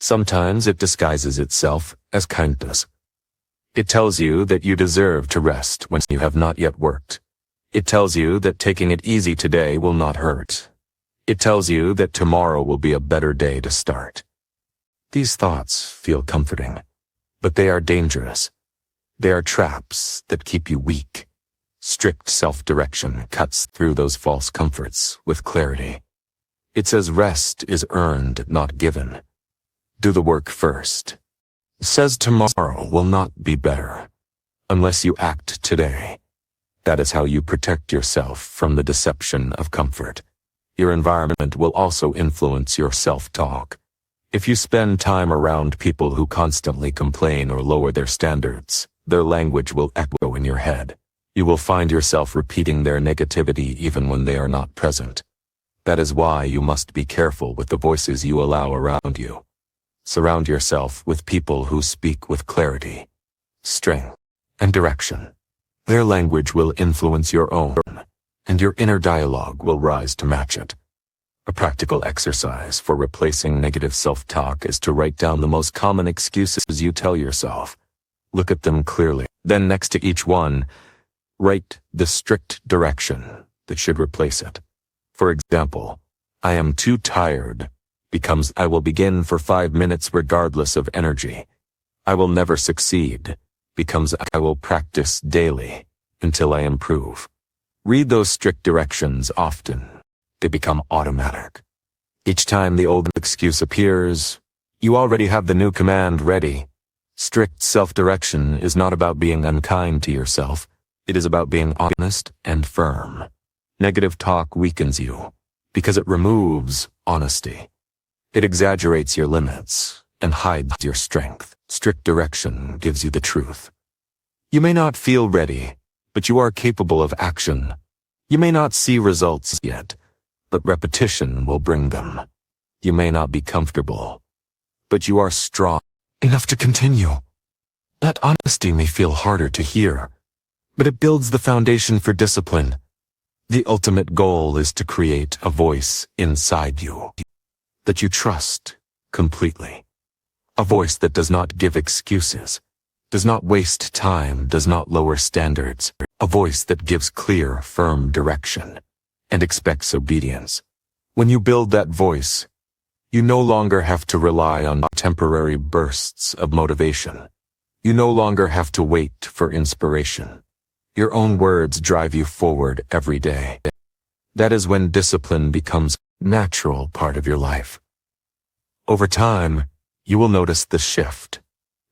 Sometimes it disguises itself as kindness. It tells you that you deserve to rest when you have not yet worked. It tells you that taking it easy today will not hurt. It tells you that tomorrow will be a better day to start. These thoughts feel comforting, but they are dangerous. They are traps that keep you weak. Strict self-direction cuts through those false comforts with clarity. It says rest is earned, not given. Do the work first. It says tomorrow will not be better unless you act today. That is how you protect yourself from the deception of comfort. Your environment will also influence your self-talk. If you spend time around people who constantly complain or lower their standards, their language will echo in your head. You will find yourself repeating their negativity even when they are not present. That is why you must be careful with the voices you allow around you. Surround yourself with people who speak with clarity, strength, and direction. Their language will influence your own, and your inner dialogue will rise to match it. A practical exercise for replacing negative self-talk is to write down the most common excuses you tell yourself. Look at them clearly. Then next to each one, write the strict direction that should replace it. For example, I am too tired becomes I will begin for 5 minutes regardless of energy. I will never succeed becomes I will practice daily until I improve. Read those strict directions often. They become automatic. Each time the old excuse appears, you already have the new command ready. Strict self-direction is not about being unkind to yourself. It is about being honest and firm. Negative talk weakens you because it removes honesty. It exaggerates your limits and hides your strength. Strict direction gives you the truth. You may not feel ready, but you are capable of action. You may not see results yet, but repetition will bring them. You may not be comfortable, but you are strong enough to continue. That honesty may feel harder to hear, but it builds the foundation for discipline. The ultimate goal is to create a voice inside you that you trust completely. A voice that does not give excuses, does not waste time, does not lower standards. A voice that gives clear, firm direction and expects obedience. When you build that voice, you no longer have to rely on temporary bursts of motivation. You no longer have to wait for inspiration. Your own words drive you forward every day. That is when discipline becomes a natural part of your life. Over time, you will notice the shift.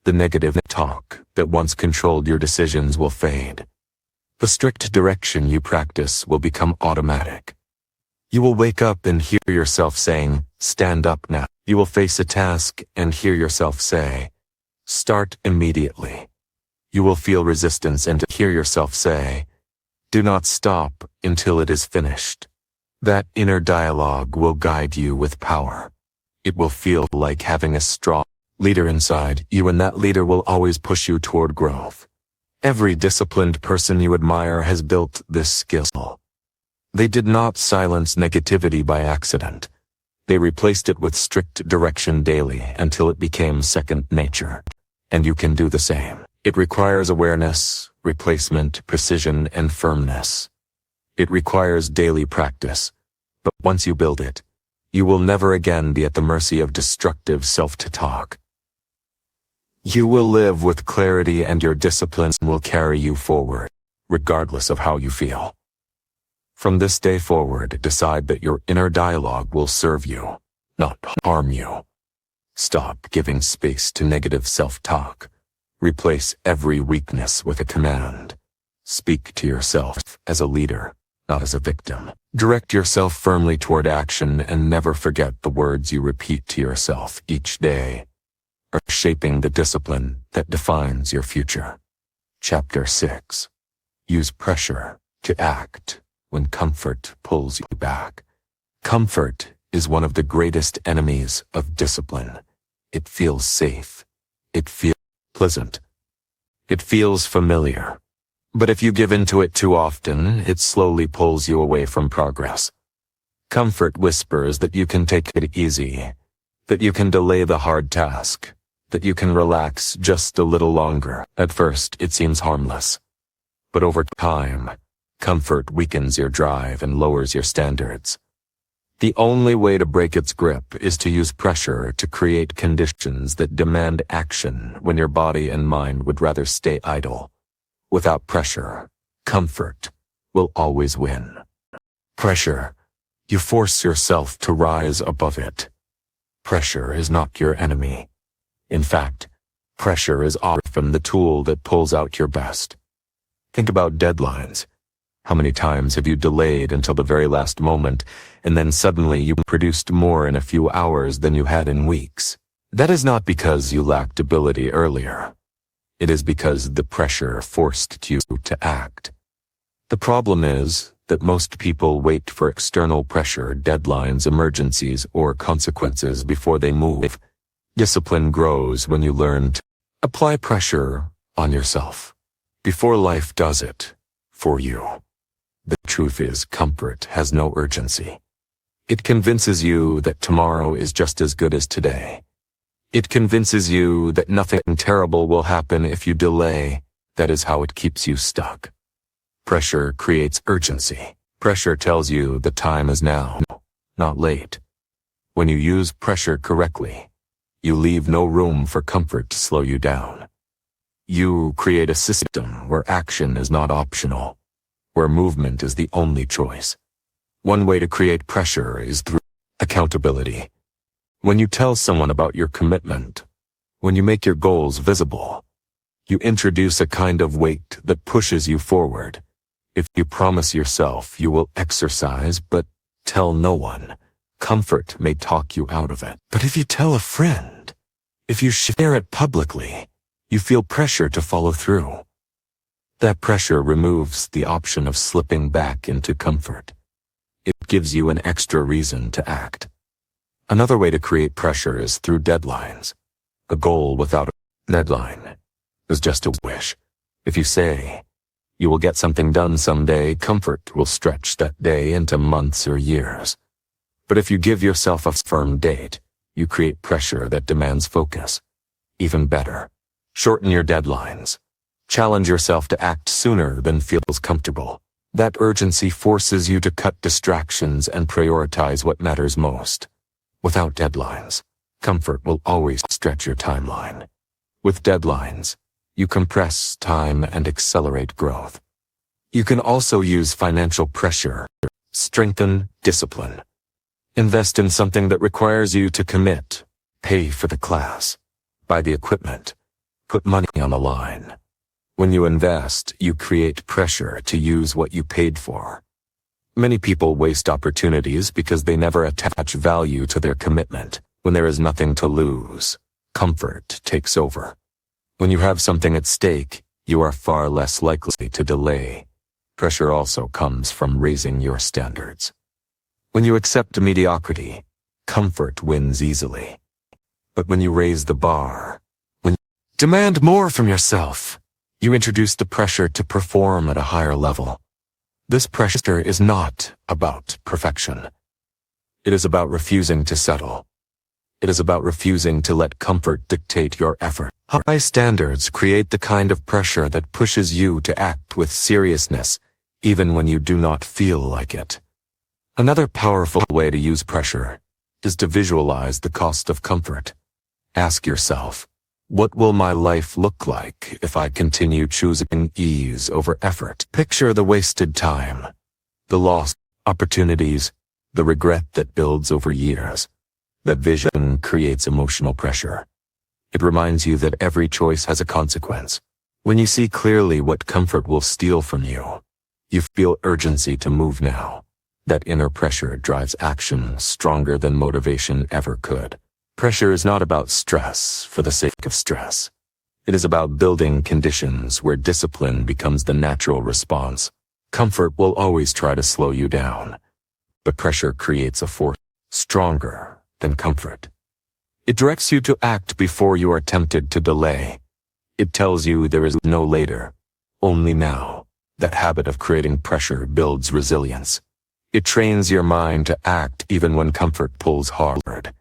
The negative talk that once controlled your decisions will fade. The strict direction you practice will become automatic. You will wake up and hear yourself saying, "Stand up now." You will face a task and hear yourself say, "Start immediately." You will feel resistance and hear yourself say, "Do not stop until it is finished." That inner dialogue will guide you with power. It will feel like having a strong leader inside you, and that leader will always push you toward growth. Every disciplined person you admire has built this skill. They did not silence negativity by accident. They replaced it with strict direction daily until it became second nature. And you can do the same. It requires awareness, replacement, precision, and firmness. It requires daily practice. But once you build it, you will never again be at the mercy of destructive self-talk. You will live with clarity, and your discipline will carry you forward, regardless of how you feel. From this day forward, decide that your inner dialogue will serve you, not harm you. Stop giving space to negative self-talk. Replace every weakness with a command. Speak to yourself as a leader, not as a victim. Direct yourself firmly toward action, and never forget the words you repeat to yourself each day are shaping the discipline that defines your future. Chapter 6. Use pressure to act when comfort pulls you back. Comfort is one of the greatest enemies of discipline. It feels safe. It feels pleasant. It feels familiar. But if you give into it too often, it slowly pulls you away from progress. Comfort whispers that you can take it easy, that you can delay the hard task, that you can relax just a little longer. At first, it seems harmless. But over time, comfort weakens your drive and lowers your standards. The only way to break its grip is to use pressure to create conditions that demand action when your body and mind would rather stay idle. Without pressure, comfort will always win. Pressure. You force yourself to rise above it. Pressure is not your enemy. In fact, pressure is often the tool that pulls out your best. Think about deadlines. How many times have you delayed until the very last moment, and then suddenly you produced more in a few hours than you had in weeks? That is not because you lacked ability earlier. It is because the pressure forced you to act. The problem is that most people wait for external pressure, deadlines, emergencies, or consequences before they move. Discipline grows when you learn to apply pressure on yourself before life does it for you. The truth is, comfort has no urgency. It convinces you that tomorrow is just as good as today. It convinces you that nothing terrible will happen if you delay. That is how it keeps you stuck. Pressure creates urgency. Pressure tells you the time is now, not late. When you use pressure correctly, you leave no room for comfort to slow you down. You create a system where action is not optional, where movement is the only choice. One way to create pressure is through accountability. When you tell someone about your commitment, when you make your goals visible, you introduce a kind of weight that pushes you forward. If you promise yourself you will exercise but tell no one, comfort may talk you out of it. But if you tell a friend, if you share it publicly, you feel pressure to follow through. That pressure removes the option of slipping back into comfort. It gives you an extra reason to act. Another way to create pressure is through deadlines. A goal without a deadline is just a wish. If you say, you will get something done someday, comfort will stretch that day into months or years. But if you give yourself a firm date, you create pressure that demands focus. Even better, shorten your deadlines. Challenge yourself to act sooner than feels comfortable. That urgency forces you to cut distractions and prioritize what matters most. Without deadlines, comfort will always stretch your timeline. With deadlines, you compress time and accelerate growth. You can also use financial pressure. Strengthen discipline. Invest in something that requires you to commit. Pay for the class. Buy the equipment. Put money on the line. When you invest, you create pressure to use what you paid for. Many people waste opportunities because they never attach value to their commitment. When there is nothing to lose, comfort takes over. When you have something at stake, you are far less likely to delay. Pressure also comes from raising your standards. When you accept mediocrity, comfort wins easily. But when you raise the bar, when you demand more from yourself, you introduce the pressure to perform at a higher level. This pressure is not about perfection. It is about refusing to settle. It is about refusing to let comfort dictate your effort. High standards create the kind of pressure that pushes you to act with seriousness, even when you do not feel like it. Another powerful way to use pressure is to visualize the cost of comfort. Ask yourself, what will my life look like if I continue choosing ease over effort? Picture the wasted time, the lost opportunities, the regret that builds over years. That vision creates emotional pressure. It reminds you that every choice has a consequence. When you see clearly what comfort will steal from you, you feel urgency to move now. That inner pressure drives action stronger than motivation ever could. Pressure is not about stress for the sake of stress. It is about building conditions where discipline becomes the natural response. Comfort will always try to slow you down, but pressure creates a force stronger than comfort. It directs you to act before you are tempted to delay. It tells you there is no later, only now. That habit of creating pressure builds resilience. It trains your mind to act even when comfort pulls hard.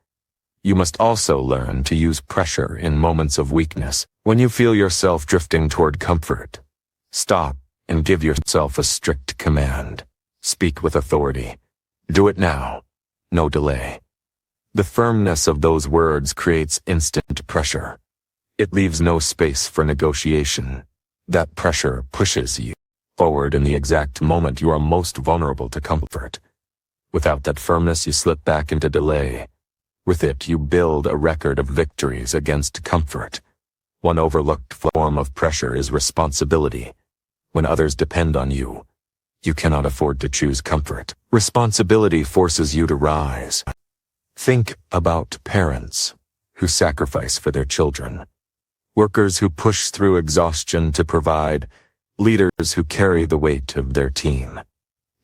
You must also learn to use pressure in moments of weakness. When you feel yourself drifting toward comfort, stop and give yourself a strict command. Speak with authority. Do it now. no delay. The firmness of those words creates instant pressure. It leaves no space for negotiation. That pressure pushes you forward in the exact moment you are most vulnerable to comfort. Without that firmness, you slip back into delay. With it, you build a record of victories against comfort. One overlooked form of pressure is responsibility. When others depend on you, you cannot afford to choose comfort. Responsibility forces you to rise. Think about parents who sacrifice for their children, workers who push through exhaustion to provide, leaders who carry the weight of their team.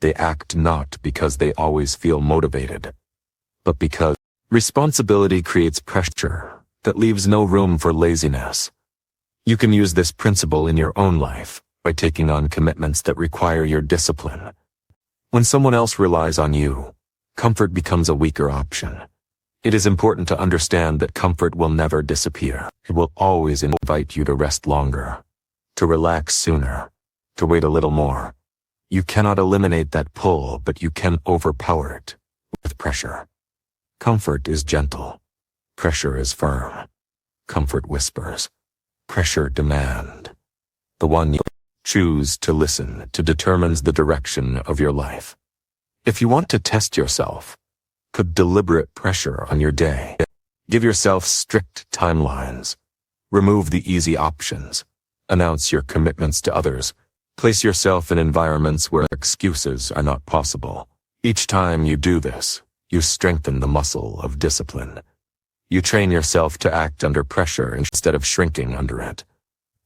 They act not because they always feel motivated, but because responsibility creates pressure that leaves no room for laziness. You can use this principle in your own life by taking on commitments that require your discipline. When someone else relies on you, comfort becomes a weaker option. It is important to understand that comfort will never disappear. It will always invite you to rest longer, to relax sooner, to wait a little more. You cannot eliminate that pull, but you can overpower it with pressure. Comfort is gentle. Pressure is firm. Comfort whispers. Pressure demand. The one you choose to listen to determines the direction of your life. If you want to test yourself, put deliberate pressure on your day. Give yourself strict timelines. Remove the easy options. Announce your commitments to others. Place yourself in environments where excuses are not possible. Each time you do this, you strengthen the muscle of discipline. You train yourself to act under pressure instead of shrinking under it.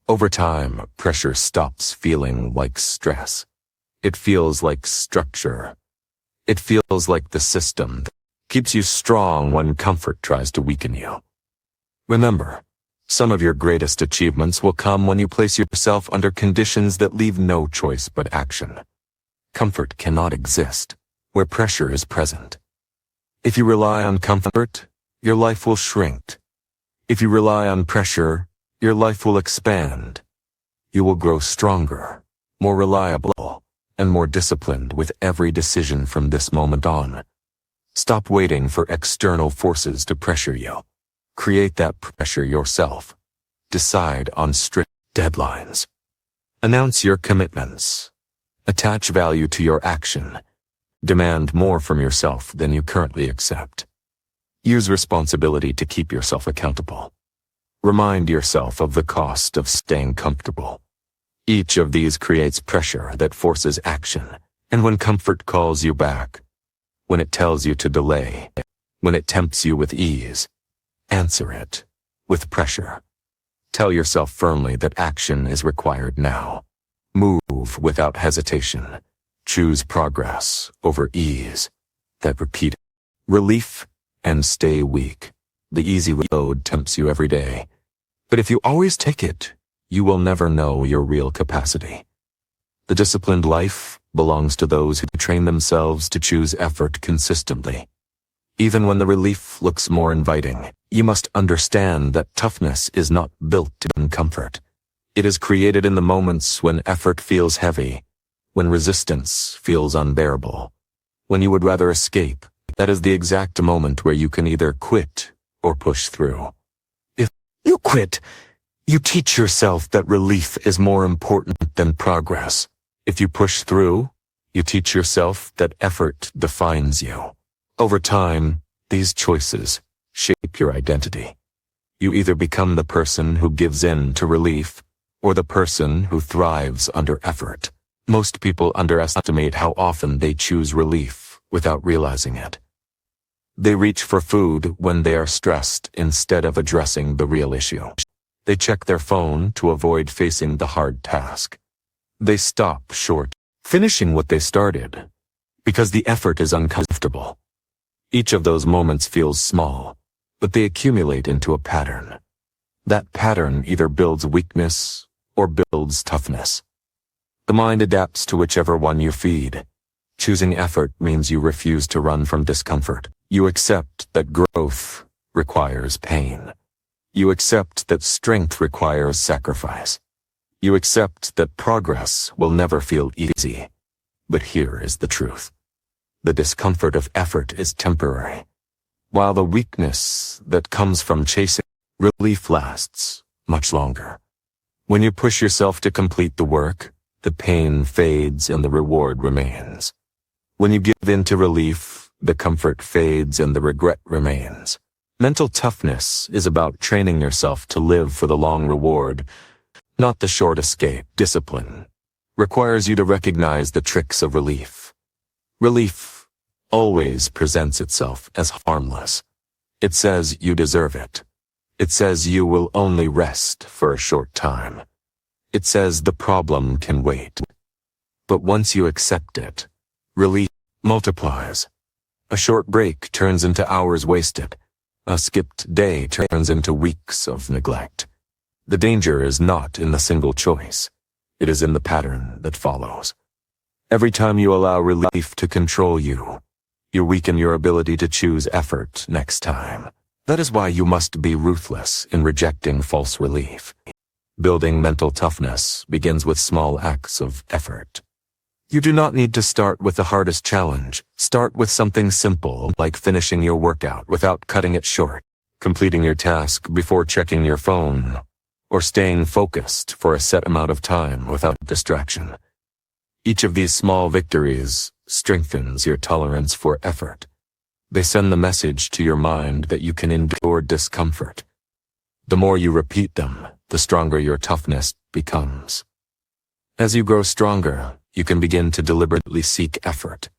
Over time, pressure stops feeling like stress. It feels like structure. It feels like the system that keeps you strong when comfort tries to weaken you. Remember, some of your greatest achievements will come when you place yourself under conditions that leave no choice but action. Comfort cannot exist where pressure is present. If you rely on comfort, your life will shrink. If you rely on pressure, your life will expand. You will grow stronger, more reliable, and more disciplined with every decision from this moment on. Stop waiting for external forces to pressure you. Create that pressure yourself. Decide on strict deadlines. Announce your commitments. Attach value to your action. Demand more from yourself than you currently accept. Use responsibility to keep yourself accountable. Remind yourself of the cost of staying comfortable. Each of these creates pressure that forces action, and when comfort calls you back, when it tells you to delay, when it tempts you with ease, answer it with pressure. Tell yourself firmly that action is required now. Move without hesitation. Choose progress over ease. That repeat relief and stay weak. The easy road tempts you every day. But if you always take it, you will never know your real capacity. The disciplined life belongs to those who train themselves to choose effort consistently. Even when the relief looks more inviting, you must understand that toughness is not built in comfort. It is created in the moments when effort feels heavy, when resistance feels unbearable, when you would rather escape. That is the exact moment where you can either quit or push through. If you quit, you teach yourself that relief is more important than progress. If you push through, you teach yourself that effort defines you. Over time, these choices shape your identity. You either become the person who gives in to relief, or the person who thrives under effort. Most people underestimate how often they choose relief without realizing it. They reach for food when they are stressed instead of addressing the real issue. They check their phone to avoid facing the hard task. They stop short finishing what they started because the effort is uncomfortable. Each of those moments feels small, but they accumulate into a pattern. That pattern either builds weakness or builds toughness. The mind adapts to whichever one you feed. Choosing effort means you refuse to run from discomfort. You accept that growth requires pain. You accept that strength requires sacrifice. You accept that progress will never feel easy. But here is the truth. The discomfort of effort is temporary, while the weakness that comes from chasing relief lasts much longer. When you push yourself to complete the work, the pain fades and the reward remains. When you give in to relief, the comfort fades and the regret remains. Mental toughness is about training yourself to live for the long reward, not the short escape. Discipline requires you to recognize the tricks of relief. Relief always presents itself as harmless. It says you deserve it. It says you will only rest for a short time. It says the problem can wait. But once you accept it, relief multiplies. A short break turns into hours wasted. A skipped day turns into weeks of neglect. The danger is not in the single choice. It is in the pattern that follows. Every time you allow relief to control you, you weaken your ability to choose effort next time. That is why you must be ruthless in rejecting false relief. Building mental toughness begins with small acts of effort. You do not need to start with the hardest challenge. Start with something simple, like finishing your workout without cutting it short, completing your task before checking your phone, or staying focused for a set amount of time without distraction. Each of these small victories strengthens your tolerance for effort. They send the message to your mind that you can endure discomfort. The more you repeat them, the stronger your toughness becomes. As you grow stronger, you can begin to deliberately seek effort.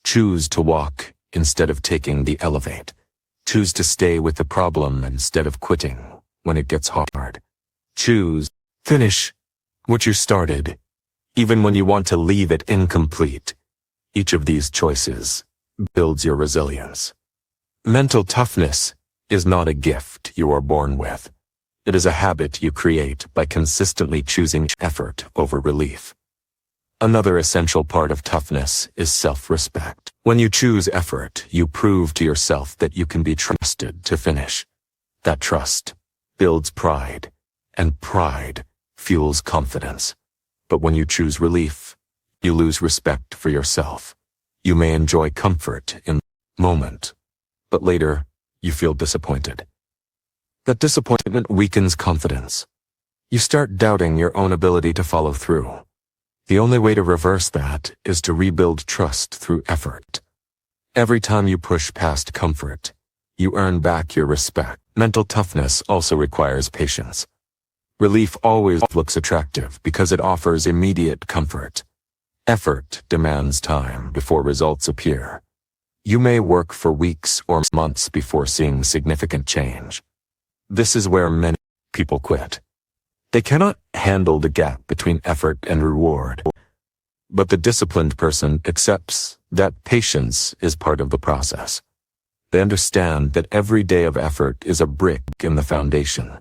Choose to walk instead of taking the elevate. Choose to stay with the problem instead of quitting when it gets hard. Choose, finish what you started, even when you want to leave it incomplete. Each of these choices builds your resilience. Mental toughness is not a gift you are born with. It is a habit you create by consistently choosing effort over relief. Another essential part of toughness is self-respect. When you choose effort, you prove to yourself that you can be trusted to finish. That trust builds pride, and pride fuels confidence. But when you choose relief, you lose respect for yourself. You may enjoy comfort in the moment, but later you feel disappointed. That disappointment weakens confidence. You start doubting your own ability to follow through. The only way to reverse that is to rebuild trust through effort. Every time you push past comfort, you earn back your respect. Mental toughness also requires patience. Relief always looks attractive because it offers immediate comfort. Effort demands time before results appear. You may work for weeks or months before seeing significant change. This is where many people quit. They cannot handle the gap between effort and reward. But the disciplined person accepts that patience is part of the process. They understand that every day of effort is a brick in the foundation.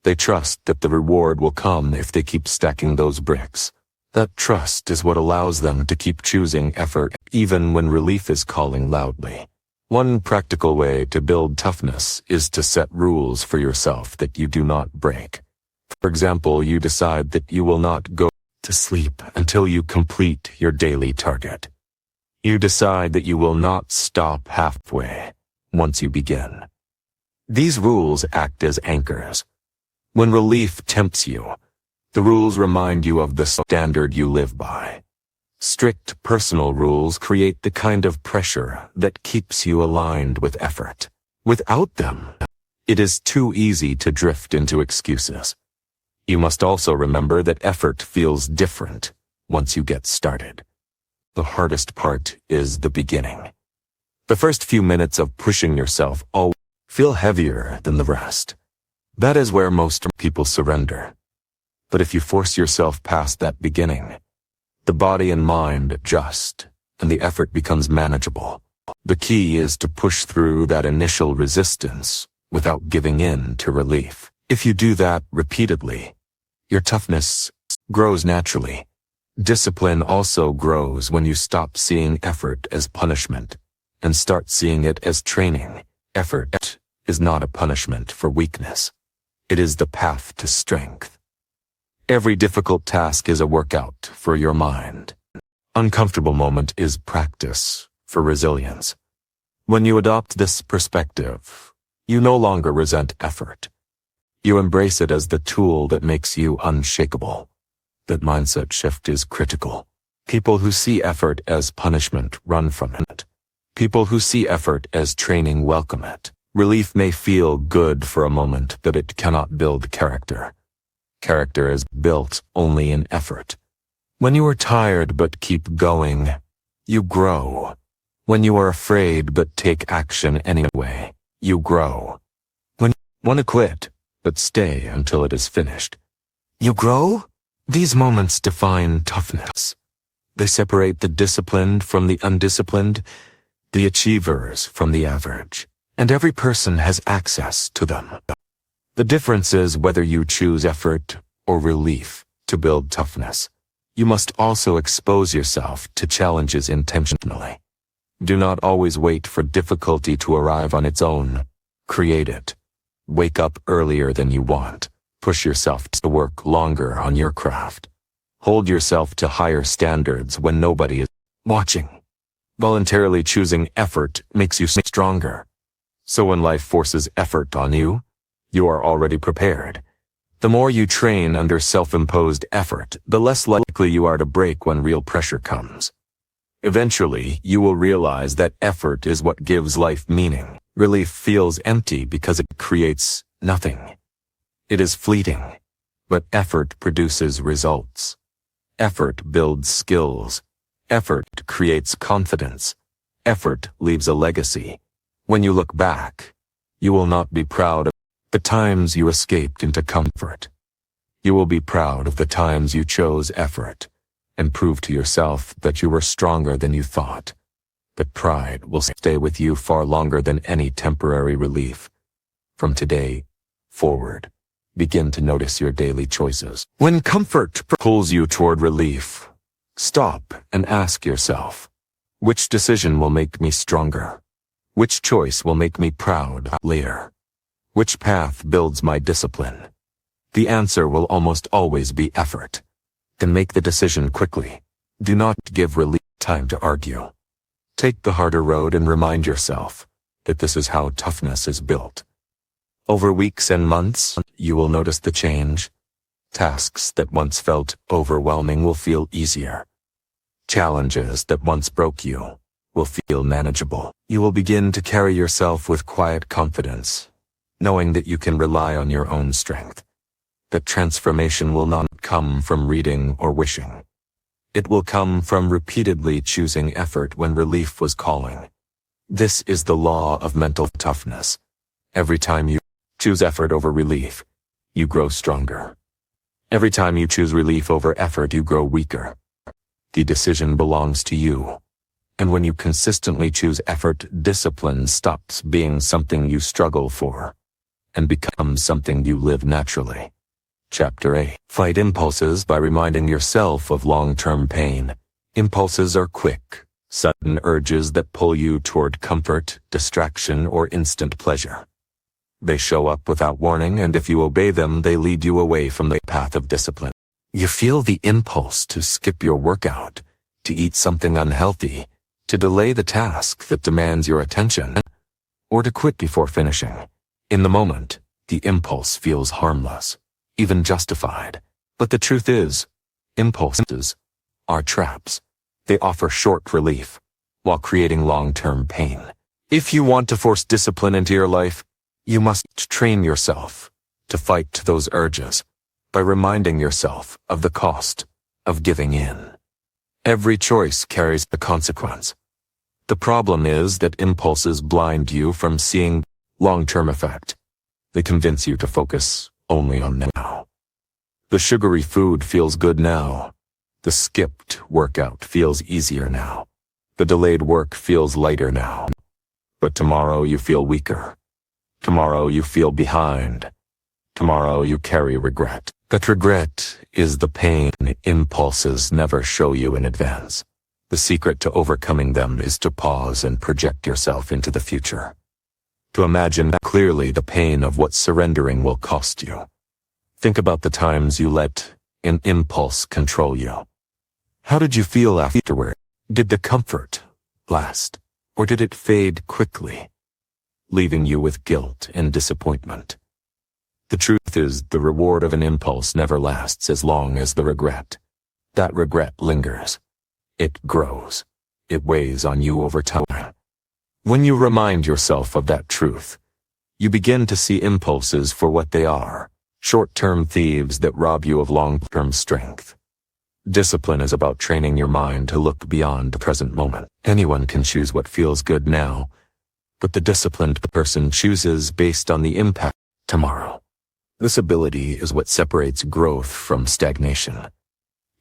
They trust that the reward will come if they keep stacking those bricks. That trust is what allows them to keep choosing effort even when relief is calling loudly. One practical way to build toughness is to set rules for yourself that you do not break. For example, you decide that you will not go to sleep until you complete your daily target. You decide that you will not stop halfway once you begin. These rules act as anchors. When relief tempts you, the rules remind you of the standard you live by. Strict personal rules create the kind of pressure that keeps you aligned with effort. Without them, it is too easy to drift into excuses. You must also remember that effort feels different once you get started. The hardest part is the beginning. The first few minutes of pushing yourself always feel heavier than the rest. That is where most people surrender. But if you force yourself past that beginning, the body and mind adjust, and the effort becomes manageable. The key is to push through that initial resistance without giving in to relief. If you do that repeatedly, your toughness grows naturally. Discipline also grows when you stop seeing effort as punishment and start seeing it as training. Effort is not a punishment for weakness. It is the path to strength. Every difficult task is a workout for your mind. Uncomfortable moment is practice for resilience. When you adopt this perspective, you no longer resent effort. You embrace it as the tool that makes you unshakable. That mindset shift is critical. People who see effort as punishment run from it. People who see effort as training welcome it. Relief may feel good for a moment, but it cannot build character. Character is built only in effort. When you are tired but keep going, you grow. When you are afraid but take action anyway, you grow. When you want to quit, but stay until it is finished, you grow? These moments define toughness. They separate the disciplined from the undisciplined, the achievers from the average, and every person has access to them. The difference is whether you choose effort or relief to build toughness. You must also expose yourself to challenges intentionally. Do not always wait for difficulty to arrive on its own. Create it. Wake up earlier than you want. Push yourself to work longer on your craft. Hold yourself to higher standards when nobody is watching. Voluntarily choosing effort makes you stronger. So when life forces effort on you, you are already prepared. The more you train under self-imposed effort, the less likely you are to break when real pressure comes. Eventually, you will realize that effort is what gives life meaning. Relief feels empty because it creates nothing. It is fleeting, but effort produces results. Effort builds skills. Effort creates confidence. Effort leaves a legacy. When you look back, you will not be proud of the times you escaped into comfort. You will be proud of the times you chose effort and prove to yourself that you were stronger than you thought. But pride will stay with you far longer than any temporary relief. From today forward, begin to notice your daily choices. When comfort pulls you toward relief, stop and ask yourself, which decision will make me stronger? Which choice will make me proud later? Which path builds my discipline? The answer will almost always be effort. Then make the decision quickly. Do not give relief time to argue. Take the harder road and remind yourself that this is how toughness is built. Over weeks and months, you will notice the change. Tasks that once felt overwhelming will feel easier. Challenges that once broke you will feel manageable. You will begin to carry yourself with quiet confidence, knowing that you can rely on your own strength. That transformation will not come from reading or wishing. It will come from repeatedly choosing effort when relief was calling. This is the law of mental toughness. Every time you choose effort over relief, you grow stronger. Every time you choose relief over effort, you grow weaker. The decision belongs to you. And when you consistently choose effort, discipline stops being something you struggle for and becomes something you live naturally. Chapter 8. Fight impulses by reminding yourself of long-term pain. Impulses are quick, sudden urges that pull you toward comfort, distraction, or instant pleasure. They show up without warning, and if you obey them, they lead you away from the path of discipline. You feel the impulse to skip your workout, to eat something unhealthy, to delay the task that demands your attention, or to quit before finishing. In the moment, the impulse feels harmless, even justified. But the truth is, impulses are traps. They offer short relief, while creating long-term pain. If you want to force discipline into your life, you must train yourself to fight those urges by reminding yourself of the cost of giving in. Every choice carries a consequence. The problem is that impulses blind you from seeing long-term effect. They convince you to focus only on now. The sugary food feels good now. The skipped workout feels easier now. The delayed work feels lighter now. But tomorrow you feel weaker. Tomorrow you feel behind. Tomorrow you carry regret. That regret is the pain impulses never show you in advance. The secret to overcoming them is to pause and project yourself into the future. To imagine clearly the pain of what surrendering will cost you. Think about the times you let an impulse control you. How did you feel afterward? Did the comfort last? Or did it fade quickly, leaving you with guilt and disappointment? The truth is, the reward of an impulse never lasts as long as the regret. That regret lingers. It grows. It weighs on you over time. When you remind yourself of that truth, you begin to see impulses for what they are, short-term thieves that rob you of long-term strength. Discipline is about training your mind to look beyond the present moment. Anyone can choose what feels good now, but the disciplined person chooses based on the impact tomorrow. This ability is what separates growth from stagnation.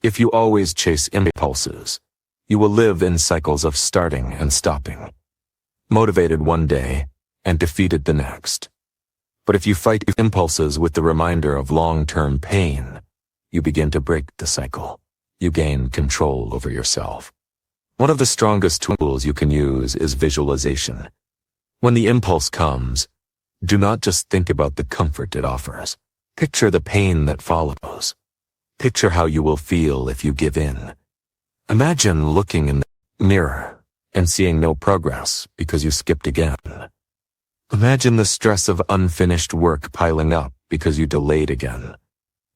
If you always chase impulses, you will live in cycles of starting and stopping, motivated one day and defeated the next. But if you fight impulses with the reminder of long-term pain, you begin to break the cycle. You gain control over yourself. One of the strongest tools you can use is visualization. When the impulse comes, do not just think about the comfort it offers. Picture the pain that follows. Picture how you will feel if you give in. Imagine looking in the mirror and seeing no progress because you skipped again. Imagine the stress of unfinished work piling up because you delayed again.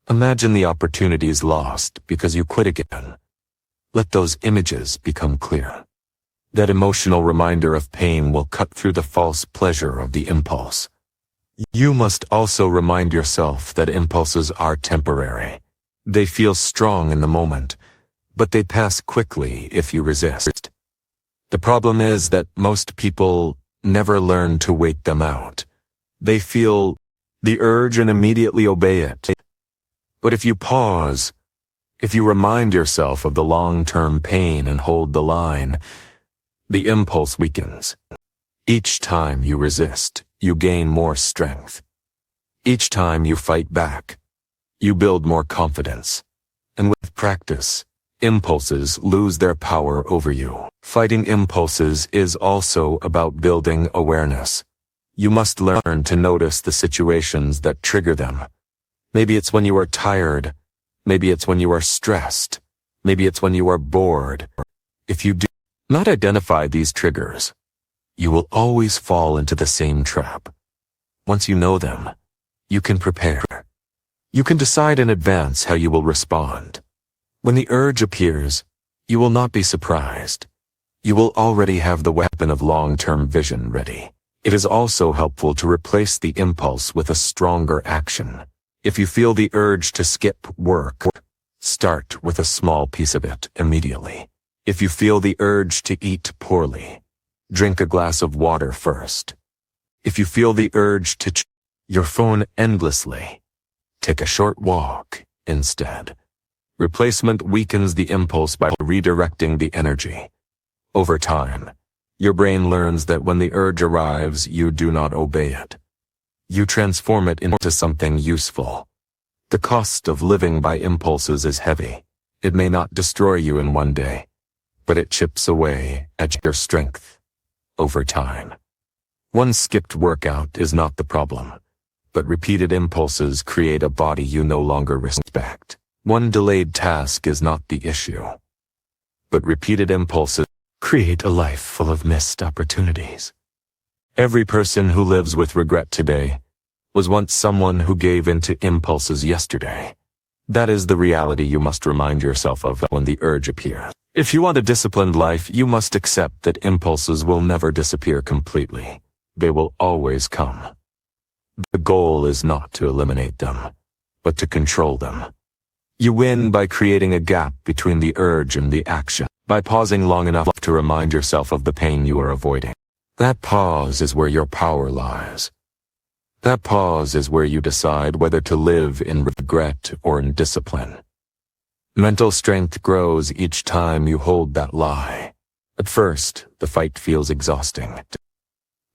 Imagine the opportunities lost because you quit again. Let those images become clear. That emotional reminder of pain will cut through the false pleasure of the impulse. You must also remind yourself that impulses are temporary. They feel strong in the moment, but they pass quickly if you resist. The problem is that most people never learn to wait them out. They feel the urge and immediately obey it. But if you pause, if you remind yourself of the long-term pain and hold the line, the impulse weakens. Each time you resist, you gain more strength. Each time you fight back, you build more confidence. And with practice, impulses lose their power over you. Fighting impulses is also about building awareness. You must learn to notice the situations that trigger them. Maybe it's when you are tired. Maybe it's when you are stressed. Maybe it's when you are bored. If you do not identify these triggers, you will always fall into the same trap. Once you know them, you can prepare. You can decide in advance how you will respond. When the urge appears, you will not be surprised. You will already have the weapon of long-term vision ready. It is also helpful to replace the impulse with a stronger action. If you feel the urge to skip work, start with a small piece of it immediately. If you feel the urge to eat poorly, drink a glass of water first. If you feel the urge to check your phone endlessly, take a short walk instead. Replacement weakens the impulse by redirecting the energy. Over time, your brain learns that when the urge arrives, you do not obey it. You transform it into something useful. The cost of living by impulses is heavy. It may not destroy you in one day, but it chips away at your strength over time. One skipped workout is not the problem, but repeated impulses create a body you no longer respect. One delayed task is not the issue, but repeated impulses create a life full of missed opportunities. Every person who lives with regret today was once someone who gave in to impulses yesterday. That is the reality you must remind yourself of when the urge appears. If you want a disciplined life, you must accept that impulses will never disappear completely. They will always come. The goal is not to eliminate them, but to control them. You win by creating a gap between the urge and the action, by pausing long enough to remind yourself of the pain you are avoiding. That pause is where your power lies. That pause is where you decide whether to live in regret or in discipline. Mental strength grows each time you hold that lie. At first, the fight feels exhausting.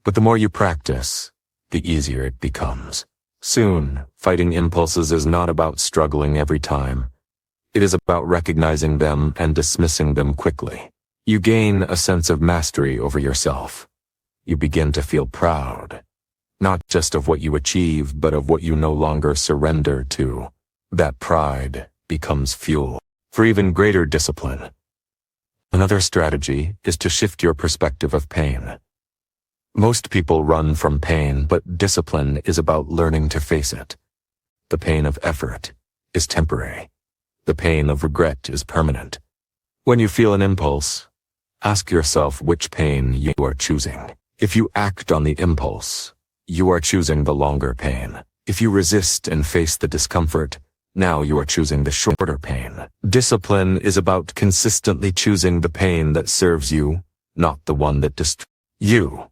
But the more you practice, the easier it becomes. Soon, fighting impulses is not about struggling every time. It is about recognizing them and dismissing them quickly. You gain a sense of mastery over yourself. You begin to feel proud, not just of what you achieve, but of what you no longer surrender to. That pride becomes fuel for even greater discipline. Another strategy is to shift your perspective of pain. Most people run from pain, but discipline is about learning to face it. The pain of effort is temporary. The pain of regret is permanent. When you feel an impulse, ask yourself which pain you are choosing. If you act on the impulse, you are choosing the longer pain. If you resist and face the discomfort, now you are choosing the shorter pain. Discipline is about consistently choosing the pain that serves you, not the one that destroys you.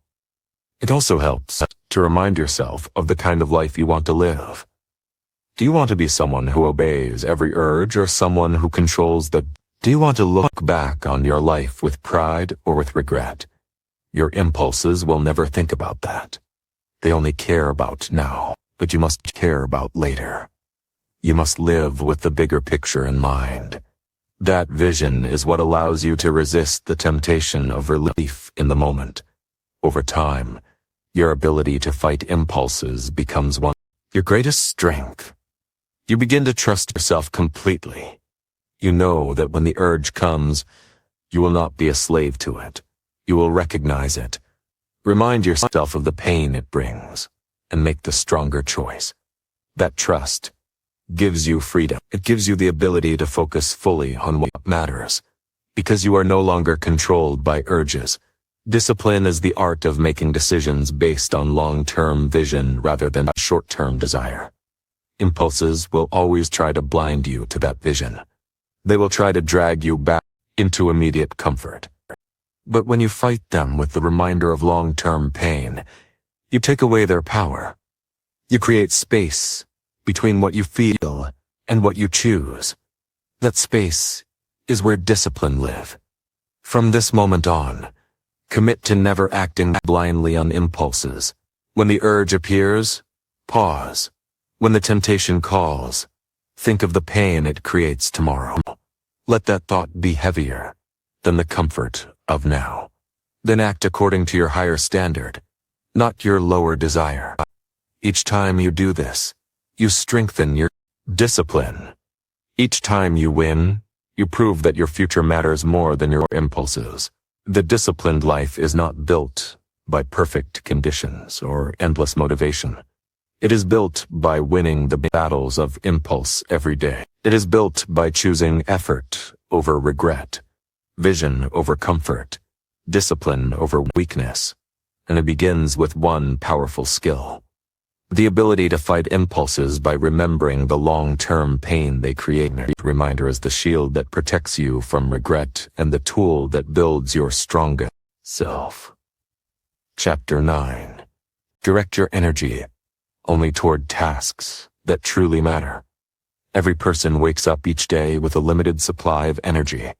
It also helps to remind yourself of the kind of life you want to live. Do you want to be someone who obeys every urge or someone who controls the... Do you want to look back on your life with pride or with regret? Your impulses will never think about that. They only care about now, but you must care about later. You must live with the bigger picture in mind. That vision is what allows you to resist the temptation of relief in the moment. Over time, your ability to fight impulses becomes one of your greatest strength. You begin to trust yourself completely. You know that when the urge comes, you will not be a slave to it. You will recognize it. Remind yourself of the pain it brings, and make the stronger choice. That trust gives you freedom. It gives you the ability to focus fully on what matters, because you are no longer controlled by urges. Discipline is the art of making decisions based on long-term vision rather than short-term desire. Impulses will always try to blind you to that vision. They will try to drag you back into immediate comfort. But when you fight them with the reminder of long-term pain, you take away their power. You create space between what you feel and what you choose. That space is where discipline lives. From this moment on, commit to never acting blindly on impulses. When the urge appears, pause. When the temptation calls, think of the pain it creates tomorrow. Let that thought be heavier than the comfort of now. Then act according to your higher standard, not your lower desire. Each time you do this, you strengthen your discipline. Each time you win, you prove that your future matters more than your impulses. The disciplined life is not built by perfect conditions or endless motivation. It is built by winning the battles of impulse every day. It is built by choosing effort over regret, vision over comfort, discipline over weakness, and it begins with one powerful skill: the ability to fight impulses by remembering the long-term pain they create. The reminder is the shield that protects you from regret and the tool that builds your strongest self. Chapter 9. Direct your energy only toward tasks that truly matter. Every person wakes up each day with a limited supply of energy.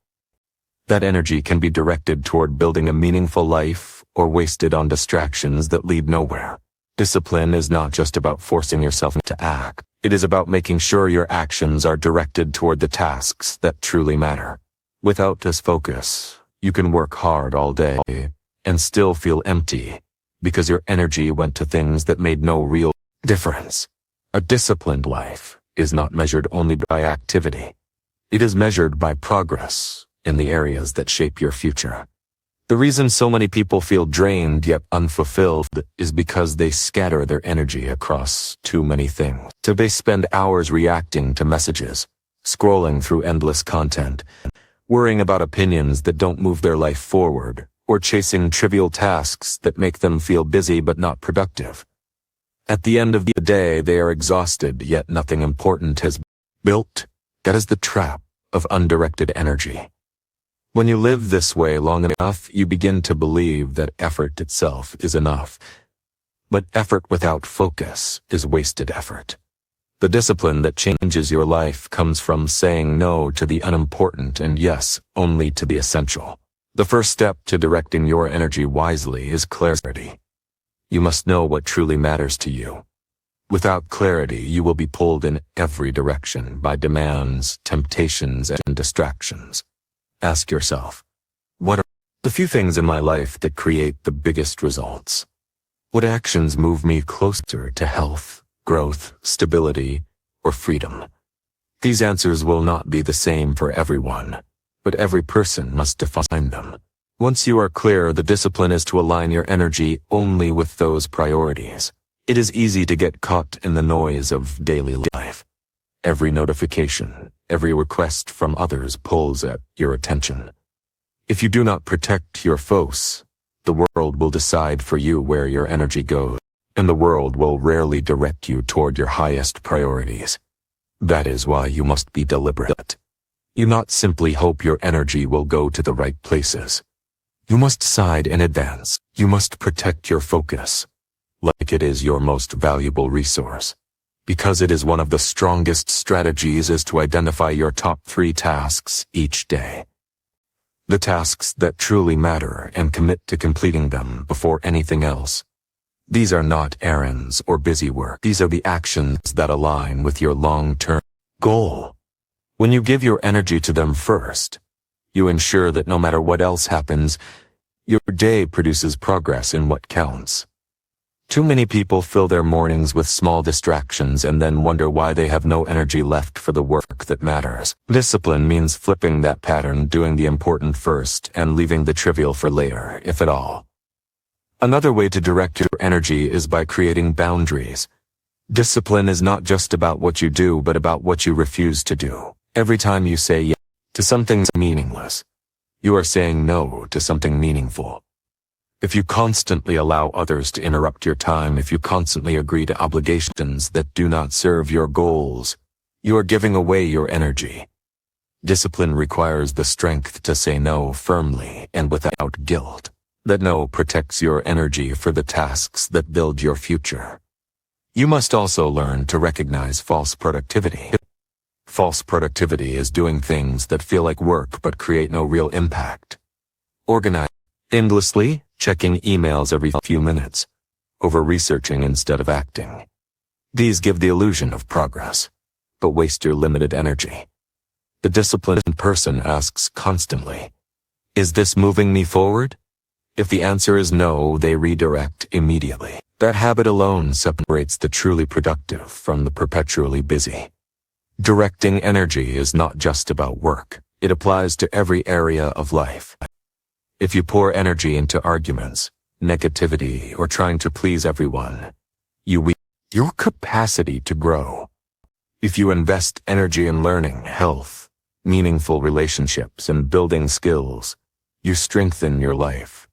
That energy can be directed toward building a meaningful life or wasted on distractions that lead nowhere. Discipline is not just about forcing yourself to act. It is about making sure your actions are directed toward the tasks that truly matter. Without this focus, you can work hard all day and still feel empty because your energy went to things that made no real difference. A disciplined life is not measured only by activity. It is measured by progress in the areas that shape your future. The reason so many people feel drained yet unfulfilled is because they scatter their energy across too many things. So they spend hours reacting to messages, scrolling through endless content, worrying about opinions that don't move their life forward, or chasing trivial tasks that make them feel busy but not productive. At the end of the day, they are exhausted, yet nothing important has been built. That is the trap of undirected energy. When you live this way long enough, you begin to believe that effort itself is enough. But effort without focus is wasted effort. The discipline that changes your life comes from saying no to the unimportant and yes only to the essential. The first step to directing your energy wisely is clarity. You must know what truly matters to you. Without clarity, you will be pulled in every direction by demands, temptations, and distractions. Ask yourself, what are the few things in my life that create the biggest results? What actions move me closer to health, growth, stability, or freedom? These answers will not be the same for everyone, but every person must define them. Once you are clear, the discipline is to align your energy only with those priorities. It is easy to get caught in the noise of daily life. Every notification, every request from others pulls at your attention. If you do not protect your focus, the world will decide for you where your energy goes, and the world will rarely direct you toward your highest priorities. That is why you must be deliberate. You not simply hope your energy will go to the right places. You must decide in advance. You must protect your focus, like it is your most valuable resource. Because it is one of the strongest strategies is to identify your top 3 tasks each day. The tasks that truly matter, and commit to completing them before anything else. These are not errands or busy work. These are the actions that align with your long-term goal. When you give your energy to them first, you ensure that no matter what else happens, your day produces progress in what counts. Too many people fill their mornings with small distractions and then wonder why they have no energy left for the work that matters. Discipline means flipping that pattern, doing the important first and leaving the trivial for later, if at all. Another way to direct your energy is by creating boundaries. Discipline is not just about what you do, but about what you refuse to do. Every time you say yes to something meaningless, you are saying no to something meaningful. If you constantly allow others to interrupt your time, if you constantly agree to obligations that do not serve your goals, you are giving away your energy. Discipline requires the strength to say no firmly and without guilt. That no protects your energy for the tasks that build your future. You must also learn to recognize false productivity. False productivity is doing things that feel like work but create no real impact. Organize endlessly, checking emails every few minutes, over-researching instead of acting. These give the illusion of progress, but waste your limited energy. The disciplined person asks constantly, "Is this moving me forward?" If the answer is no, they redirect immediately. That habit alone separates the truly productive from the perpetually busy. Directing energy is not just about work. It applies to every area of life. If you pour energy into arguments, negativity, or trying to please everyone, you weaken your capacity to grow. If you invest energy in learning, health, meaningful relationships, and building skills, you strengthen your life.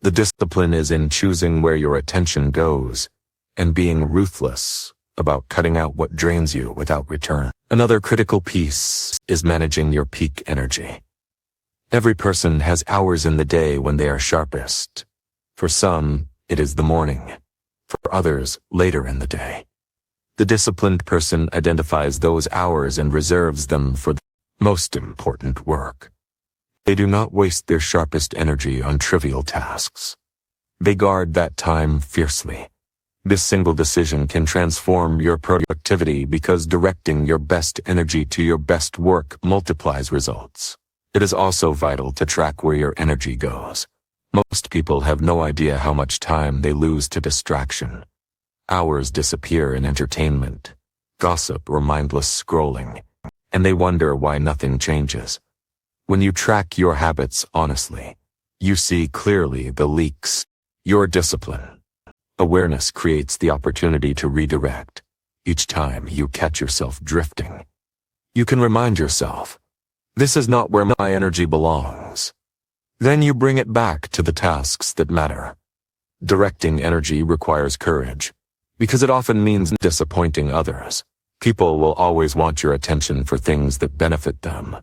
The discipline is in choosing where your attention goes and being ruthless about cutting out what drains you without return. Another critical piece is managing your peak energy. Every person has hours in the day when they are sharpest. For some, it is the morning. For others, later in the day. The disciplined person identifies those hours and reserves them for the most important work. They do not waste their sharpest energy on trivial tasks. They guard that time fiercely. This single decision can transform your productivity because directing your best energy to your best work multiplies results. It is also vital to track where your energy goes. Most people have no idea how much time they lose to distraction. Hours disappear in entertainment, gossip, or mindless scrolling, and they wonder why nothing changes. When you track your habits honestly, you see clearly the leaks. Your discipline. Awareness creates the opportunity to redirect. Each time you catch yourself drifting, you can remind yourself, "This is not where my energy belongs." Then you bring it back to the tasks that matter. Directing energy requires courage, because it often means disappointing others. People will always want your attention for things that benefit them,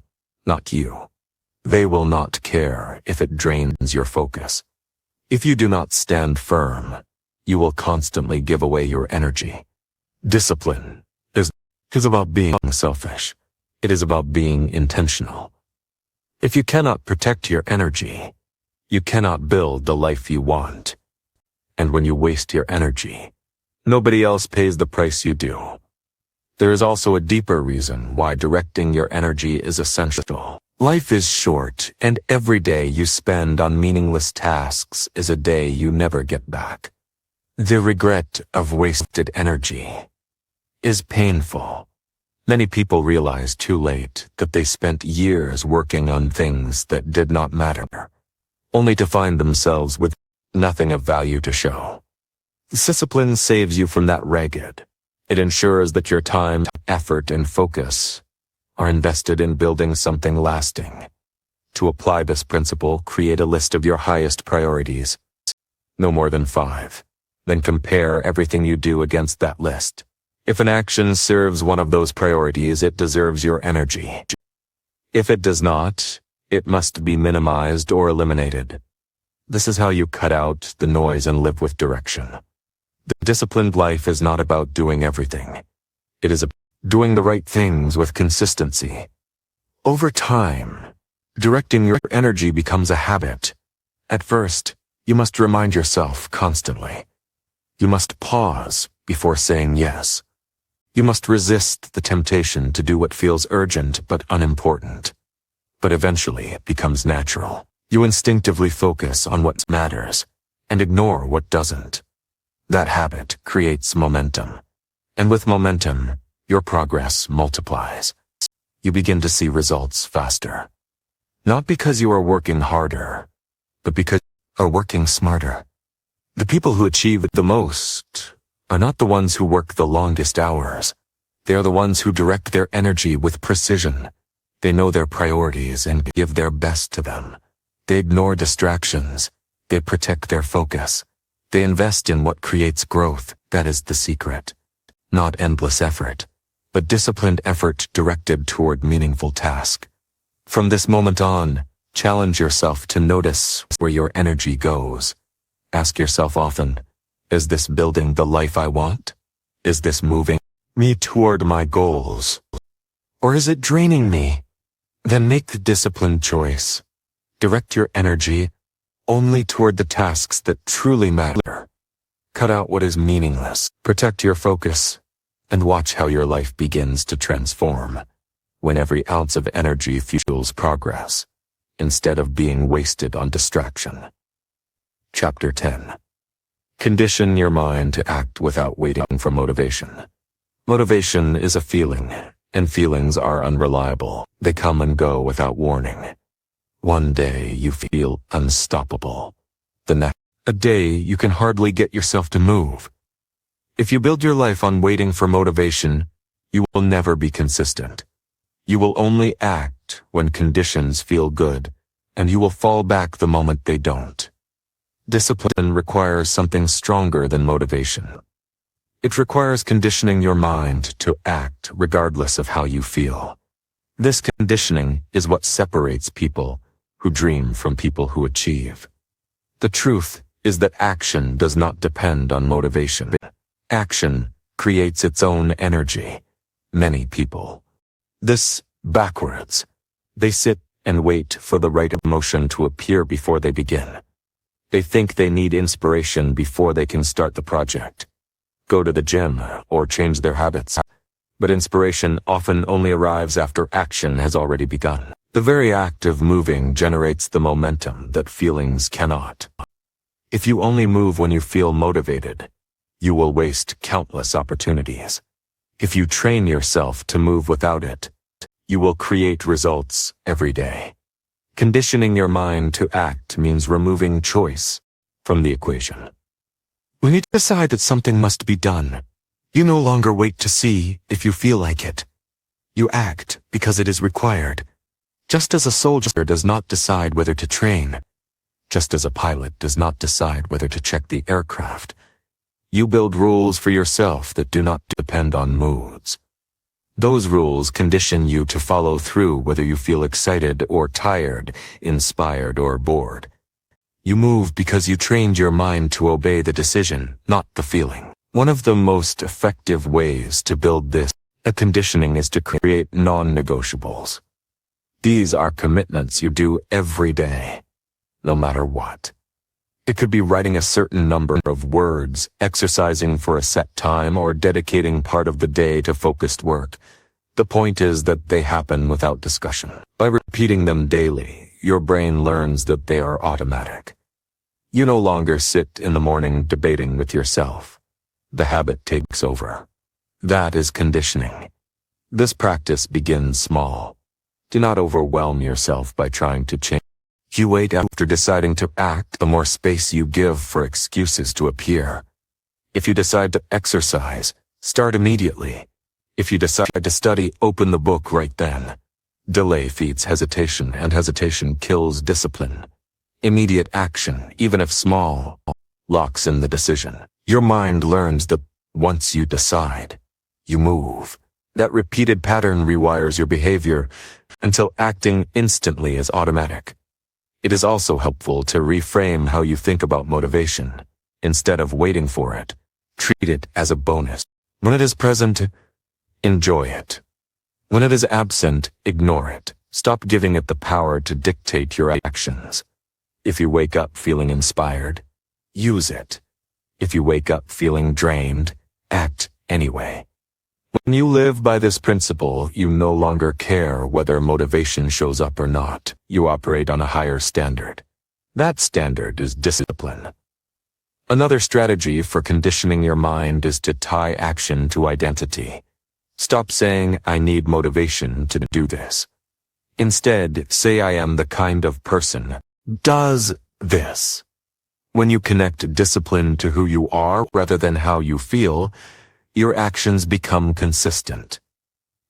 not you. They will not care if it drains your focus. If you do not stand firm, you will constantly give away your energy. Discipline is about being selfish. It is about being intentional. If you cannot protect your energy, you cannot build the life you want. And when you waste your energy, nobody else pays the price you do. There is also a deeper reason why directing your energy is essential. Life is short, and every day you spend on meaningless tasks is a day you never get back. The regret of wasted energy is painful, Many people realize too late that they spent years working on things that did not matter, only to find themselves with nothing of value to show. Discipline saves you from that ragged. It ensures that your time, effort, and focus are invested in building something lasting. To apply this principle, create a list of your highest priorities, no more than 5. Then compare everything you do against that list. If an action serves one of those priorities, it deserves your energy. If it does not, it must be minimized or eliminated. This is how you cut out the noise and live with direction. The disciplined life is not about doing everything. It is about doing the right things with consistency. Over time, directing your energy becomes a habit. At first, you must remind yourself constantly. You must pause before saying yes. You must resist the temptation to do what feels urgent but unimportant. But eventually it becomes natural. You instinctively focus on what matters and ignore what doesn't. That habit creates momentum. And with momentum, your progress multiplies. You begin to see results faster. Not because you are working harder, but because you are working smarter. The people who achieve the most are not the ones who work the longest hours. They are the ones who direct their energy with precision. They know their priorities and give their best to them. They ignore distractions. They protect their focus. They invest in what creates growth. That is the secret. Not endless effort, but disciplined effort directed toward meaningful task. From this moment on, challenge yourself to notice where your energy goes. Ask yourself often, is this building the life I want? Is this moving me toward my goals? Or is it draining me? Then make the disciplined choice. Direct your energy only toward the tasks that truly matter. Cut out what is meaningless. Protect your focus, and watch how your life begins to transform when every ounce of energy fuels progress, instead of being wasted on distraction. Chapter 10. Condition your mind to act without waiting for motivation. Motivation is a feeling, and feelings are unreliable. They come and go without warning. One day you feel unstoppable. The next day you can hardly get yourself to move. If you build your life on waiting for motivation, you will never be consistent. You will only act when conditions feel good, and you will fall back the moment they don't. Discipline requires something stronger than motivation. It requires conditioning your mind to act regardless of how you feel. This conditioning is what separates people who dream from people who achieve. The truth is that action does not depend on motivation. Action creates its own energy. Many people this backwards. They sit and wait for the right emotion to appear before they begin. They think they need inspiration before they can start the project, go to the gym, or change their habits. But inspiration often only arrives after action has already begun. The very act of moving generates the momentum that feelings cannot. If you only move when you feel motivated, you will waste countless opportunities. If you train yourself to move without it, you will create results every day. Conditioning your mind to act means removing choice from the equation. When you decide that something must be done, you no longer wait to see if you feel like it. You act because it is required. Just as a soldier does not decide whether to train, just as a pilot does not decide whether to check the aircraft, you build rules for yourself that do not depend on moods. Those rules condition you to follow through whether you feel excited or tired, inspired or bored. You move because you trained your mind to obey the decision, not the feeling. One of the most effective ways to build this conditioning is to create non-negotiables. These are commitments you do every day, no matter what. It could be writing a certain number of words, exercising for a set time, or dedicating part of the day to focused work. The point is that they happen without discussion. By repeating them daily, your brain learns that they are automatic. You no longer sit in the morning debating with yourself. The habit takes over. That is conditioning. This practice begins small. Do not overwhelm yourself by trying to change. You wait after deciding to act, the more space you give for excuses to appear. If you decide to exercise, start immediately. If you decide to study, open the book right then. Delay feeds hesitation, and hesitation kills discipline. Immediate action, even if small, locks in the decision. Your mind learns that once you decide, you move. That repeated pattern rewires your behavior until acting instantly is automatic. It is also helpful to reframe how you think about motivation. Instead of waiting for it, treat it as a bonus. When it is present, enjoy it. When it is absent, ignore it. Stop giving it the power to dictate your actions. If you wake up feeling inspired, use it. If you wake up feeling drained, act anyway. When you live by this principle, you no longer care whether motivation shows up or not. You operate on a higher standard. That standard is discipline. Another strategy for conditioning your mind is to tie action to identity. Stop saying, "I need motivation to do this." Instead, say, "I am the kind of person does this." When you connect discipline to who you are rather than how you feel, your actions become consistent.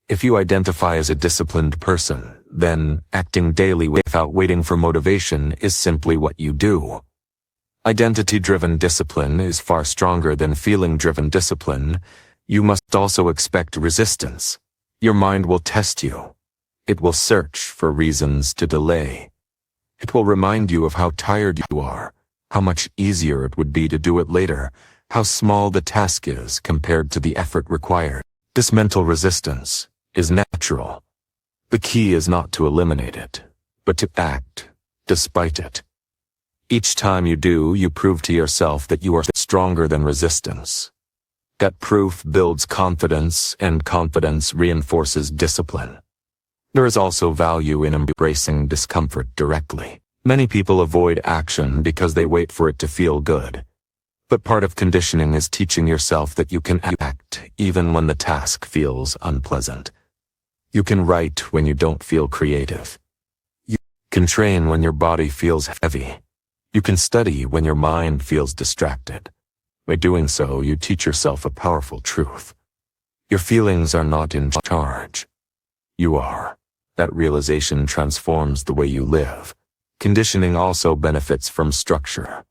If you identify as a disciplined person, then acting daily without waiting for motivation is simply what you do. Identity-driven discipline is far stronger than feeling-driven discipline. You must also expect resistance. Your mind will test you. It will search for reasons to delay. It will remind you of how tired you are, how much easier it would be to do it later, how small the task is compared to the effort required. This mental resistance is natural. The key is not to eliminate it, but to act despite it. Each time you do, you prove to yourself that you are stronger than resistance. That proof builds confidence, and confidence reinforces discipline. There is also value in embracing discomfort directly. Many people avoid action because they wait for it to feel good. But part of conditioning is teaching yourself that you can act even when the task feels unpleasant. You can write when you don't feel creative. You can train when your body feels heavy. You can study when your mind feels distracted. By doing so, you teach yourself a powerful truth. Your feelings are not in charge. You are. That realization transforms the way you live. Conditioning also benefits from structure.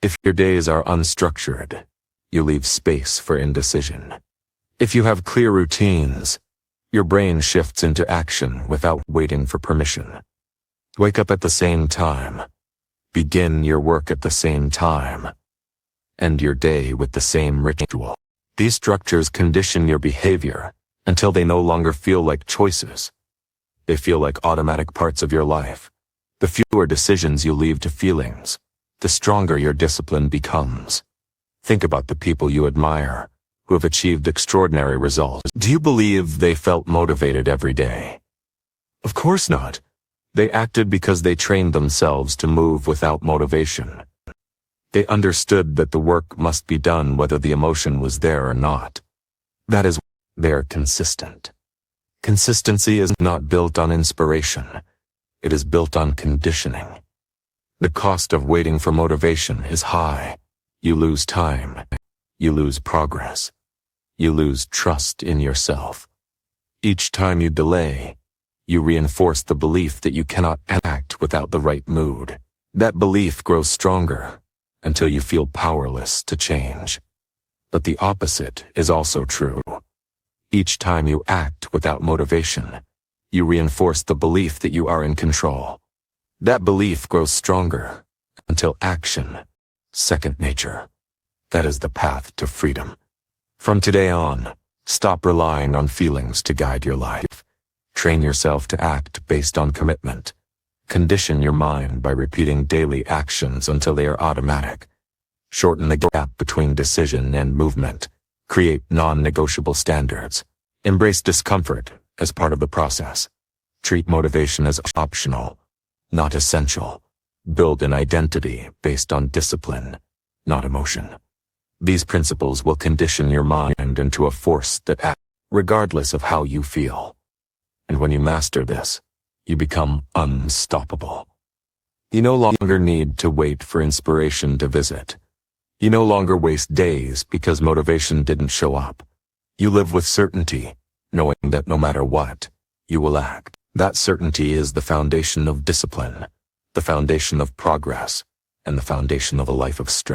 If your days are unstructured, you leave space for indecision. If you have clear routines, your brain shifts into action without waiting for permission. Wake up at the same time. Begin your work at the same time. End your day with the same ritual. These structures condition your behavior until they no longer feel like choices. They feel like automatic parts of your life. The fewer decisions you leave to feelings, the stronger your discipline becomes. Think about the people you admire, who have achieved extraordinary results. Do you believe they felt motivated every day? Of course not. They acted because they trained themselves to move without motivation. They understood that the work must be done whether the emotion was there or not. That is, they're consistent. Consistency is not built on inspiration. It is built on conditioning. The cost of waiting for motivation is high. You lose time. You lose progress. You lose trust in yourself. Each time you delay, you reinforce the belief that you cannot act without the right mood. That belief grows stronger until you feel powerless to change. But the opposite is also true. Each time you act without motivation, you reinforce the belief that you are in control. That belief grows stronger until action, second nature. That is the path to freedom. From today on, stop relying on feelings to guide your life. Train yourself to act based on commitment. Condition your mind by repeating daily actions until they are automatic. Shorten the gap between decision and movement. Create non-negotiable standards. Embrace discomfort as part of the process. Treat motivation as optional, not essential. Build an identity based on discipline, not emotion. These principles will condition your mind into a force that acts. regardless of how you feel. And when you master this, you become unstoppable. You no longer need to wait for inspiration to visit. You no longer waste days because motivation didn't show up. You live with certainty, knowing that no matter what, you will act. That certainty is the foundation of discipline, the foundation of progress, and the foundation of a life of strength.